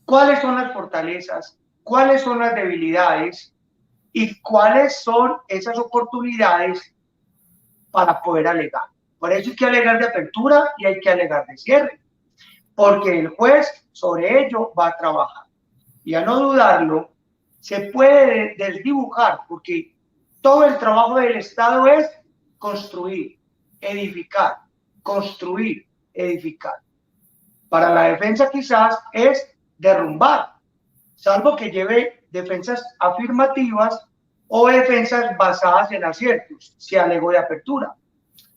¿cuáles son las fortalezas? ¿Cuáles son las debilidades? ¿Y cuáles son esas oportunidades para poder alegar? Por eso hay que alegar de apertura y hay que alegar de cierre, porque el juez sobre ello va a trabajar. Y a no dudarlo, se puede desdibujar, porque todo el trabajo del Estado es construir, edificar, construir, edificar. Para la defensa quizás es derrumbar, salvo que lleve defensas afirmativas o defensas basadas en aciertos, si alego de apertura,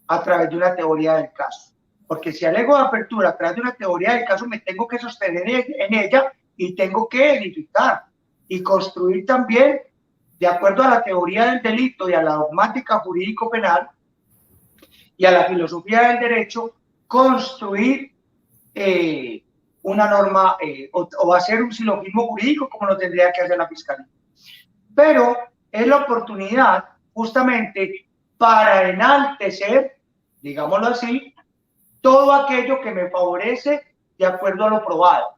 a través de una teoría del caso. Porque si alego de apertura a través de una teoría del caso, me tengo que sostener en ella y tengo que edificar y construir también, de acuerdo a la teoría del delito y a la dogmática jurídico-penal y a la filosofía del derecho, construir una norma o hacer un silogismo jurídico como lo tendría que hacer la Fiscalía. Pero es la oportunidad justamente para enaltecer, digámoslo así, todo aquello que me favorece de acuerdo a lo probado.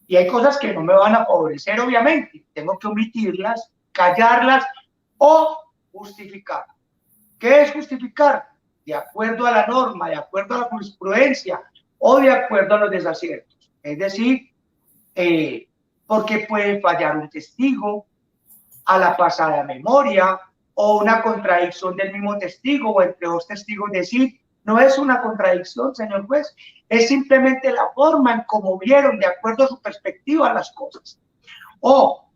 Y hay cosas que no me van a favorecer, obviamente. Tengo que omitirlas, callarlas o justificar. ¿Qué es justificar? De acuerdo a la norma, de acuerdo a la jurisprudencia o de acuerdo a los desaciertos. Es decir, porque puede fallar un testigo, a la pasada memoria, o una contradicción del mismo testigo o entre dos testigos. Decir, no es una contradicción, señor juez, es simplemente la forma en cómo vieron de acuerdo a su perspectiva las cosas. O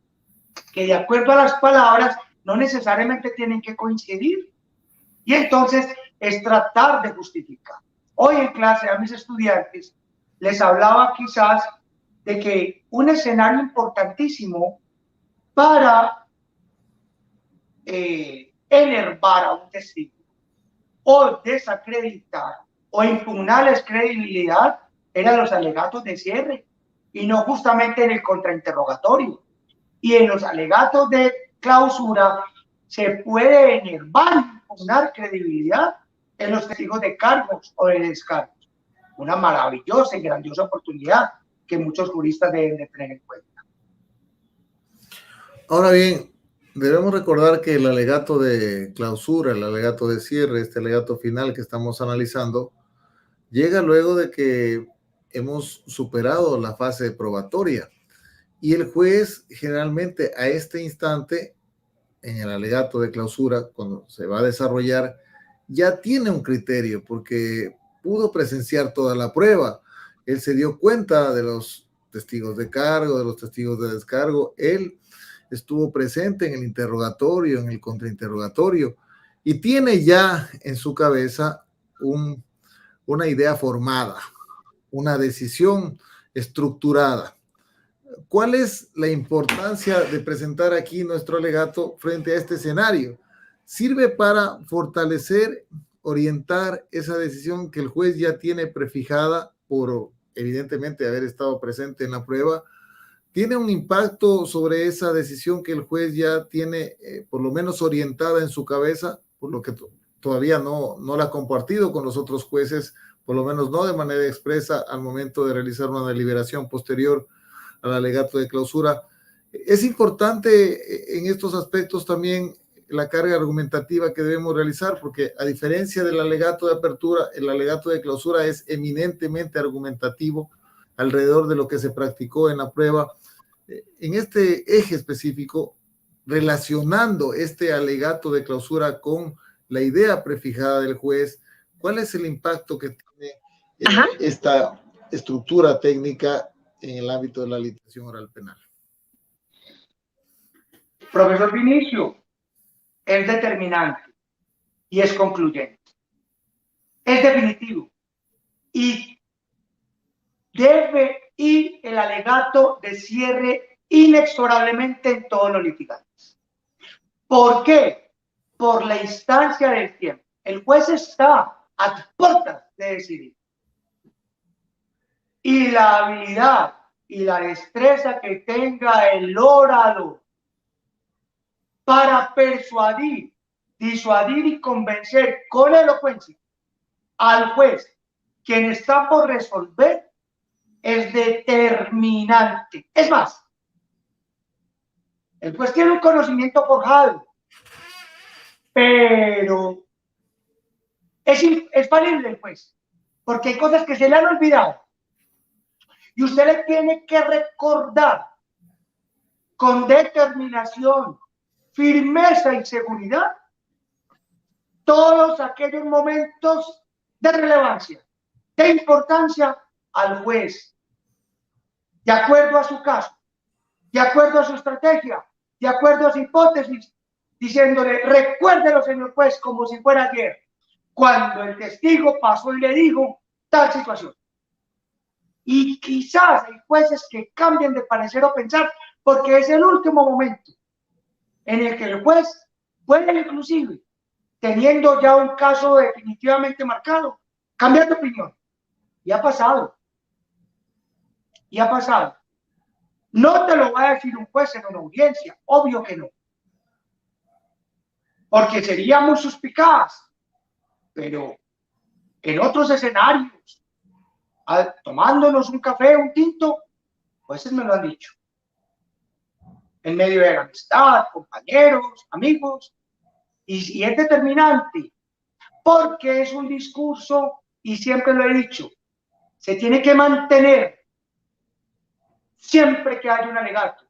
que de acuerdo a las palabras no necesariamente tienen que coincidir. Y entonces es tratar de justificar. Hoy en clase a mis estudiantes les hablaba quizás de que un escenario importantísimo para enervar a un testigo o desacreditar o impugnar la credibilidad eran los alegatos de cierre y no justamente en el contrainterrogatorio. Y en los alegatos de clausura se puede enervar, impugnar credibilidad en los testigos de cargos o de descargos. Una maravillosa y grandiosa oportunidad que muchos juristas deben de tener en cuenta. Ahora bien, debemos recordar que el alegato de clausura, el alegato de cierre, este alegato final que estamos analizando, llega luego de que hemos superado la fase probatoria y el juez generalmente a este instante, en el alegato de clausura, cuando se va a desarrollar, ya tiene un criterio porque pudo presenciar toda la prueba. Él se dio cuenta de los testigos de cargo, de los testigos de descargo. Él estuvo presente en el interrogatorio, en el contrainterrogatorio, y tiene ya en su cabeza una idea formada, una decisión estructurada. ¿Cuál es la importancia de presentar aquí nuestro alegato frente a este escenario? Sirve para fortalecer, orientar esa decisión que el juez ya tiene prefijada por, evidentemente, haber estado presente en la prueba. Tiene un impacto sobre esa decisión que el juez ya tiene por lo menos orientada en su cabeza, por lo que todavía no la ha compartido con los otros jueces, por lo menos no de manera expresa al momento de realizar una deliberación posterior al alegato de clausura. Es importante en estos aspectos también la carga argumentativa que debemos realizar, porque a diferencia del alegato de apertura, el alegato de clausura es eminentemente argumentativo alrededor de lo que se practicó en la prueba. En este eje específico, relacionando este alegato de clausura con la idea prefijada del juez, ¿cuál es el impacto que tiene esta estructura técnica en el ámbito de la litigación oral penal? Profesor Vinicio, es determinante y es concluyente. Es definitivo. Y debe ir el alegato de cierre inexorablemente en todos los litigantes. ¿Por qué? Por la instancia del tiempo. El juez está a puertas de decidir. Y la habilidad y la destreza que tenga el orador para persuadir, disuadir y convencer con elocuencia al juez, quien está por resolver, es determinante. Es más, el juez tiene un conocimiento forjado, pero es falible el juez, porque hay cosas que se le han olvidado. Y usted le tiene que recordar con determinación, firmeza y seguridad todos aquellos momentos de relevancia, de importancia al juez, de acuerdo a su caso, de acuerdo a su estrategia, de acuerdo a su hipótesis, diciéndole, recuérdelo, señor juez, como si fuera ayer, cuando el testigo pasó y le dijo tal situación. Y quizás hay jueces que cambien de parecer o pensar, porque es el último momento en el que el juez puede, inclusive, teniendo ya un caso definitivamente marcado, cambiar de opinión. Y ha pasado. Y ha pasado. No te lo va a decir un juez en una audiencia, obvio que no. Porque sería muy suspicaz. Pero en otros escenarios, tomándonos un café, un tinto, jueces me lo han dicho. En medio de la amistad, compañeros, amigos. Y es determinante, porque es un discurso, y siempre lo he dicho, se tiene que mantener siempre que haya un alegato,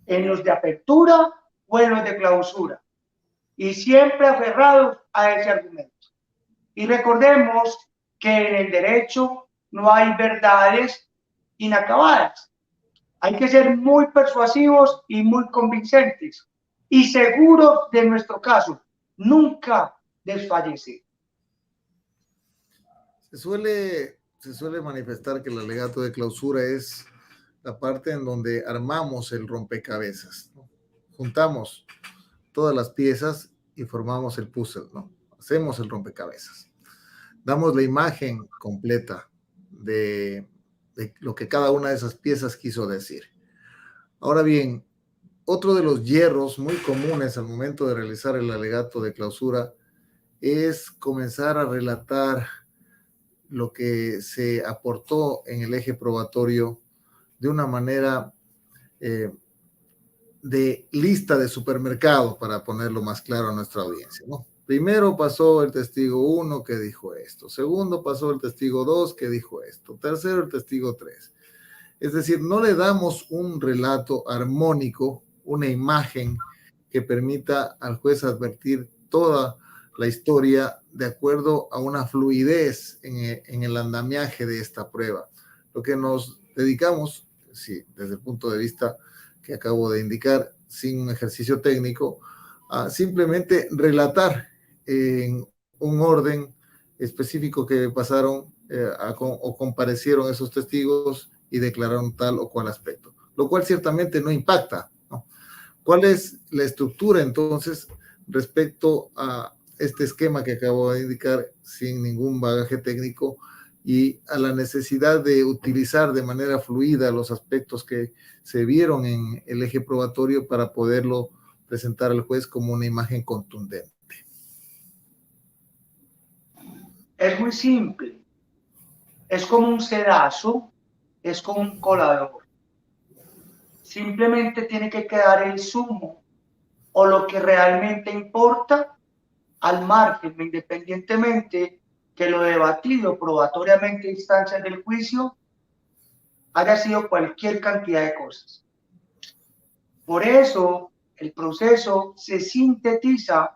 en los de apertura o en los de clausura, y siempre aferrados a ese argumento. Y recordemos que en el derecho no hay verdades inacabadas. Hay que ser muy persuasivos y muy convincentes y seguros de nuestro caso, nunca desfallecer. Se suele manifestar que el alegato de clausura es la parte en donde armamos el rompecabezas, ¿no? Juntamos todas las piezas y formamos el puzzle, ¿no? Hacemos el rompecabezas. Damos la imagen completa de lo que cada una de esas piezas quiso decir. Ahora bien, otro de los hierros muy comunes al momento de realizar el alegato de clausura es comenzar a relatar lo que se aportó en el eje probatorio de una manera de lista de supermercado, para ponerlo más claro a nuestra audiencia, ¿no? Primero pasó el testigo 1 que dijo esto, segundo pasó el testigo 2 que dijo esto, tercero el testigo 3. Es decir, no le damos un relato armónico, una imagen que permita al juez advertir toda la historia de acuerdo a una fluidez en el andamiaje de esta prueba. Lo que nos dedicamos, sí, desde el punto de vista que acabo de indicar, sin un ejercicio técnico, a simplemente relatar en un orden específico que pasaron o comparecieron esos testigos y declararon tal o cual aspecto, lo cual ciertamente no impacta, ¿no? ¿Cuál es la estructura entonces respecto a este esquema que acabo de indicar sin ningún bagaje técnico y a la necesidad de utilizar de manera fluida los aspectos que se vieron en el eje probatorio para poderlo presentar al juez como una imagen contundente? Es muy simple. Es como un sedazo, es como un colador. Simplemente tiene que quedar el zumo o lo que realmente importa, al margen, independientemente que lo debatido probatoriamente en instancias del juicio haya sido cualquier cantidad de cosas. Por eso, el proceso se sintetiza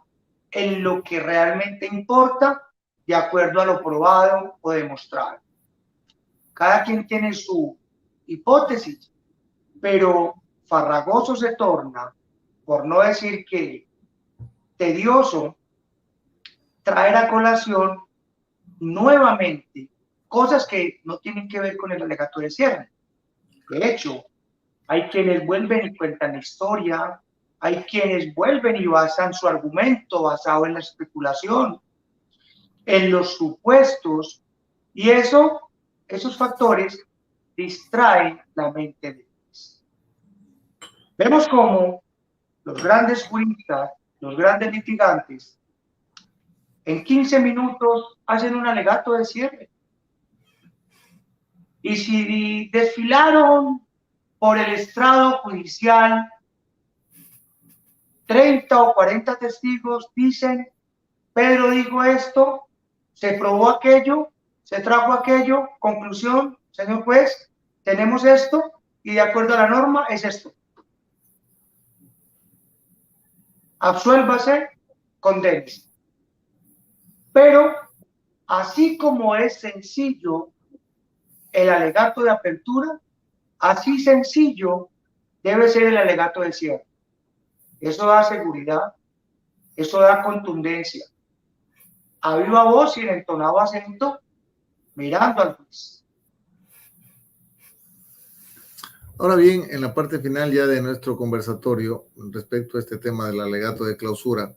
en lo que realmente importa de acuerdo a lo probado o demostrado. Cada quien tiene su hipótesis, pero farragoso se torna, por no decir que tedioso, traer a colación nuevamente cosas que no tienen que ver con el alegato de cierre. De hecho, hay quienes vuelven y cuentan la historia, hay quienes vuelven y basan su argumento basado en la especulación, en los supuestos, y esos factores distraen la mente de ellos. Vemos cómo los grandes juristas, los grandes litigantes, en 15 minutos hacen un alegato de cierre. Y si desfilaron por el estrado judicial 30 o 40 testigos, dicen, Pedro dijo esto, se probó aquello, se trajo aquello, conclusión, señor juez, tenemos esto y de acuerdo a la norma es esto. Absuélvase, condénese. Pero así como es sencillo el alegato de apertura, así sencillo debe ser el alegato de cierre. Eso da seguridad, eso da contundencia. A viva voz y en entonado acento, mirando al juez. Ahora bien, en la parte final ya de nuestro conversatorio, respecto a este tema del alegato de clausura,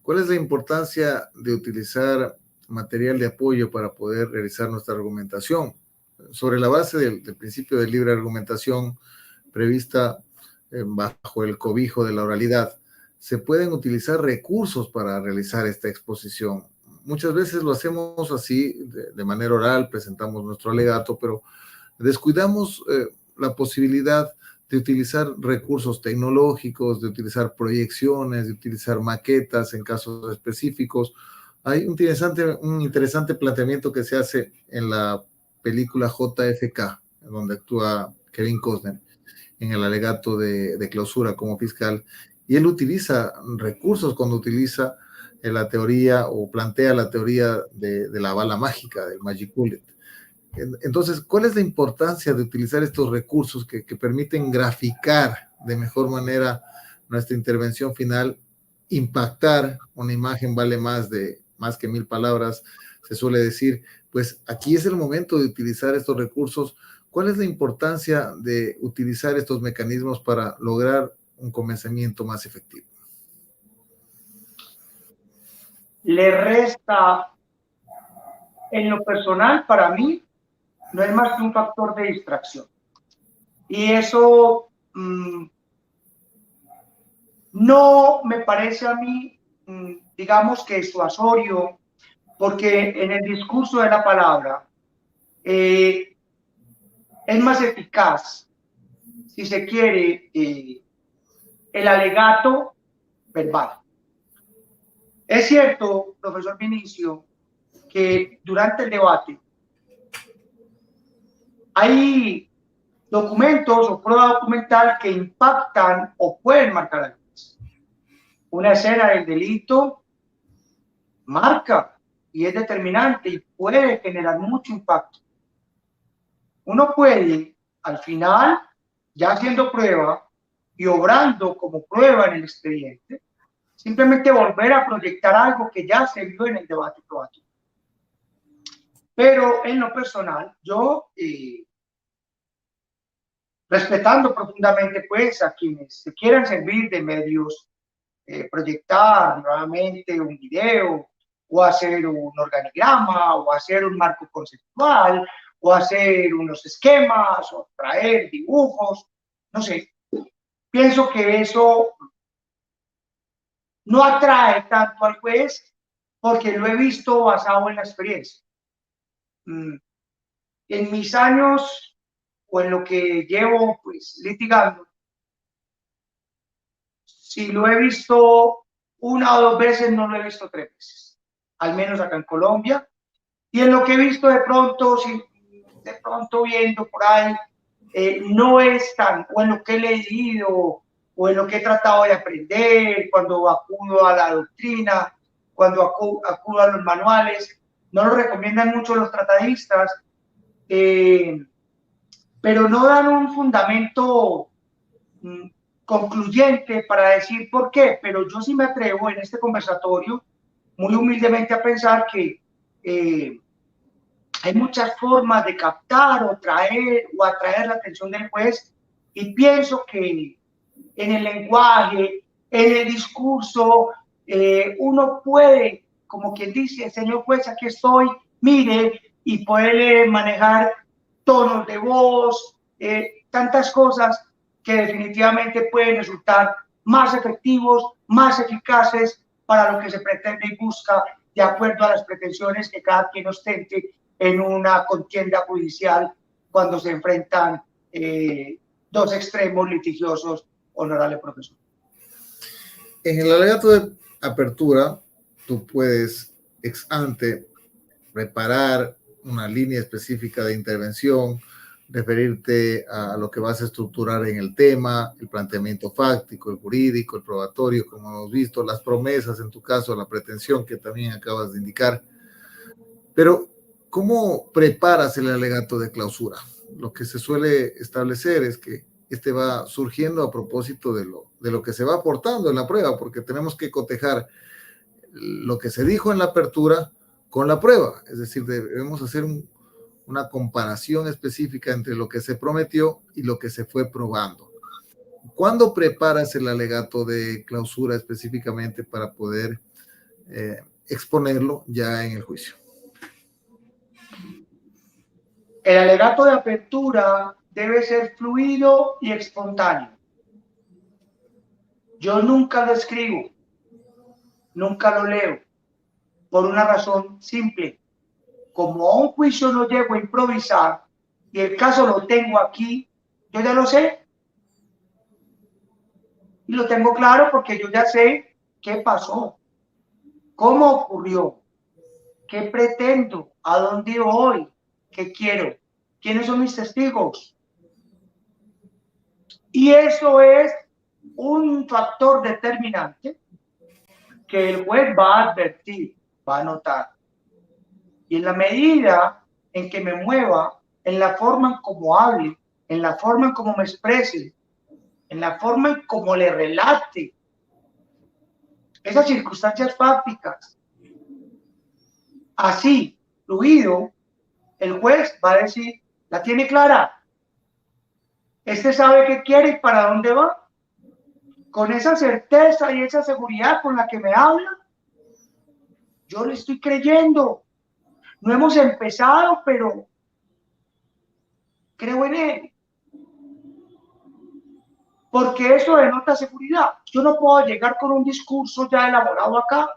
¿cuál es la importancia de utilizar material de apoyo para poder realizar nuestra argumentación? Sobre la base del principio de libre argumentación prevista bajo el cobijo de la oralidad, se pueden utilizar recursos para realizar esta exposición. Muchas veces lo hacemos así, de manera oral, presentamos nuestro alegato, pero descuidamos la posibilidad de utilizar recursos tecnológicos, de utilizar proyecciones, de utilizar maquetas en casos específicos. Hay un interesante planteamiento que se hace en la película JFK, donde actúa Kevin Costner en el alegato de clausura como fiscal, y él utiliza recursos cuando utiliza la teoría o plantea la teoría de la bala mágica, del magic bullet. Entonces, ¿cuál es la importancia de utilizar estos recursos que permiten graficar de mejor manera nuestra intervención final, impactar? Una imagen vale más que 1000 palabras, se suele decir. Pues aquí es el momento de utilizar estos recursos. ¿Cuál es la importancia de utilizar estos mecanismos para lograr un convencimiento más efectivo? Le resta, en lo personal, para mí, no es más que un factor de distracción. Y eso no me parece a mí, digamos que disuasorio, porque en el discurso de la palabra es más eficaz, si se quiere, el alegato verbal. Es cierto, profesor Vinicio, que durante el debate hay documentos o prueba documental que impactan o pueden marcar al juez. Una escena del delito marca y es determinante y puede generar mucho impacto. Uno puede, al final, ya haciendo prueba y obrando como prueba en el expediente, simplemente volver a proyectar algo que ya se vio en el debate probatorio. Pero en lo personal, yo, respetando profundamente pues a quienes se quieran servir de medios, proyectar nuevamente un video, o hacer un organigrama, o hacer un marco conceptual, o hacer unos esquemas, o traer dibujos, no sé. Pienso que eso no atrae tanto al juez porque lo he visto basado en la experiencia. En mis años o en lo que llevo pues litigando, si lo he visto una o dos veces, no lo he visto tres veces, al menos acá en Colombia. Y en lo que he visto de pronto, si de pronto viendo por ahí, no es tan, o en lo que he leído, o en lo que he tratado de aprender, cuando acudo a la doctrina, cuando acudo a los manuales, no lo recomiendan mucho los tratadistas, pero no dan un fundamento concluyente para decir por qué, pero yo sí me atrevo en este conversatorio muy humildemente a pensar que hay muchas formas de captar o traer o atraer la atención del juez, y pienso que en el lenguaje, en el discurso, uno puede, como quien dice, señor juez, aquí estoy, mire, y puede manejar tonos de voz, tantas cosas que definitivamente pueden resultar más efectivos, más eficaces para lo que se pretende y busca, de acuerdo a las pretensiones que cada quien ostente en una contienda judicial cuando se enfrentan dos extremos litigiosos, honorable profesor. En el alegato de apertura, tú puedes ex ante preparar una línea específica de intervención, referirte a lo que vas a estructurar en el tema, el planteamiento fáctico, el jurídico, el probatorio, como hemos visto, las promesas, en tu caso, la pretensión que también acabas de indicar. Pero, ¿cómo preparas el alegato de clausura? Lo que se suele establecer es que este va surgiendo a propósito de lo que se va aportando en la prueba, porque tenemos que cotejar lo que se dijo en la apertura con la prueba, es decir, debemos hacer una comparación específica entre lo que se prometió y lo que se fue probando. ¿Cuándo preparas el alegato de clausura específicamente para poder exponerlo ya en el juicio? El alegato de apertura debe ser fluido y espontáneo. Yo nunca lo escribo, nunca lo leo, por una razón simple. Como a un juicio no llego a improvisar y el caso lo tengo aquí, yo ya lo sé. Y lo tengo claro porque yo ya sé qué pasó, cómo ocurrió, qué pretendo, a dónde voy, qué quiero, quiénes son mis testigos. Y eso es un factor determinante que el juez va a advertir, va a notar. Y en la medida en que me mueva, en la forma en cómo hable, en la forma en cómo me exprese, en la forma en cómo le relate esas circunstancias fácticas, así, fluido, el juez va a decir, ¿la tiene clara? ¿Este sabe qué quiere y para dónde va? Con esa certeza y esa seguridad con la que me habla, yo le estoy creyendo. No hemos empezado, pero creo en él. Porque eso denota seguridad. Yo no puedo llegar con un discurso ya elaborado acá.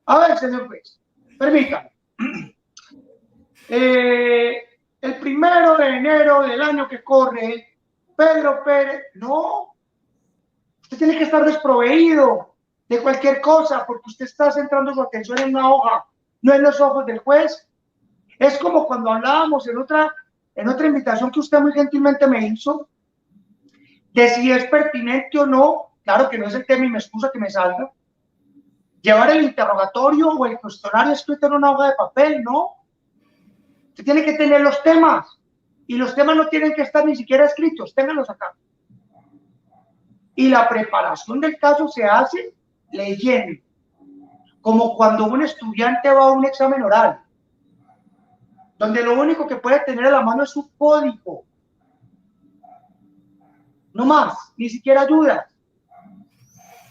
A ver, señor juez, permítame. El 1 de enero del año que corre, Pedro Pérez, no, usted tiene que estar desproveído de cualquier cosa porque usted está centrando su atención en una hoja, no en los ojos del juez. Es como cuando hablábamos en otra invitación que usted muy gentilmente me hizo, de si es pertinente o no, claro que no es el tema y me excusa que me salga, llevar el interrogatorio o el cuestionario escrito en una hoja de papel, ¿no? Usted tiene que tener los temas, y los temas no tienen que estar ni siquiera escritos, ténganlos acá. Y la preparación del caso se hace leyendo, como cuando un estudiante va a un examen oral, donde lo único que puede tener a la mano es su código, no más, ni siquiera ayuda,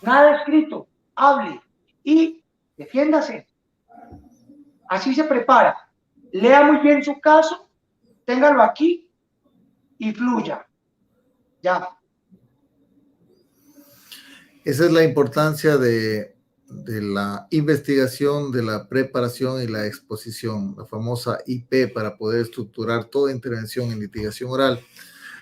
nada escrito, hable y defiéndase. Así se prepara. Lea muy bien su caso, téngalo aquí y fluya. Ya. Esa es la importancia de la investigación, de la preparación y la exposición, la famosa IP, para poder estructurar toda intervención en litigación oral.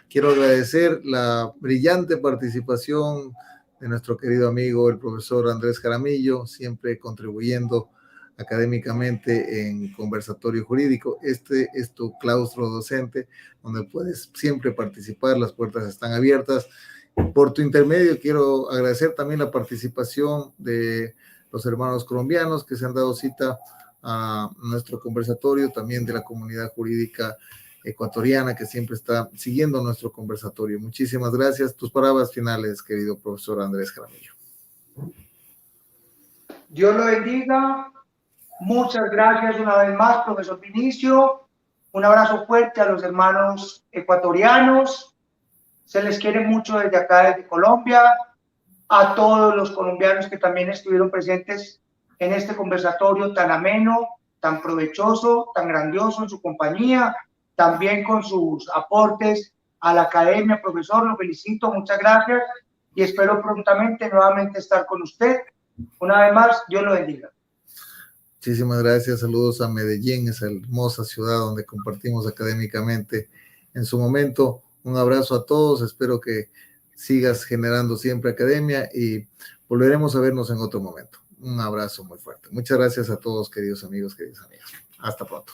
Quiero agradecer la brillante participación de nuestro querido amigo, el profesor Andrés Jaramillo, siempre contribuyendo académicamente en conversatorio jurídico. Este es tu claustro docente, donde puedes siempre participar, las puertas están abiertas. Por tu intermedio, quiero agradecer también la participación de los hermanos colombianos que se han dado cita a nuestro conversatorio, también de la comunidad jurídica ecuatoriana que siempre está siguiendo nuestro conversatorio. Muchísimas gracias. Tus palabras finales, querido profesor Andrés Jaramillo. Dios lo bendiga. Muchas gracias una vez más, profesor Vinicio. Un abrazo fuerte a los hermanos ecuatorianos. Se les quiere mucho desde acá, desde Colombia. A todos los colombianos que también estuvieron presentes en este conversatorio tan ameno, tan provechoso, tan grandioso en su compañía, también con sus aportes a la academia. Profesor, lo felicito, muchas gracias y espero prontamente nuevamente estar con usted. Una vez más, Dios lo bendiga. Muchísimas gracias, saludos a Medellín, esa hermosa ciudad donde compartimos académicamente en su momento. Un abrazo a todos, espero que sigas generando siempre academia y volveremos a vernos en otro momento. Un abrazo muy fuerte. Muchas gracias a todos, queridos amigos, queridas amigas. Hasta pronto.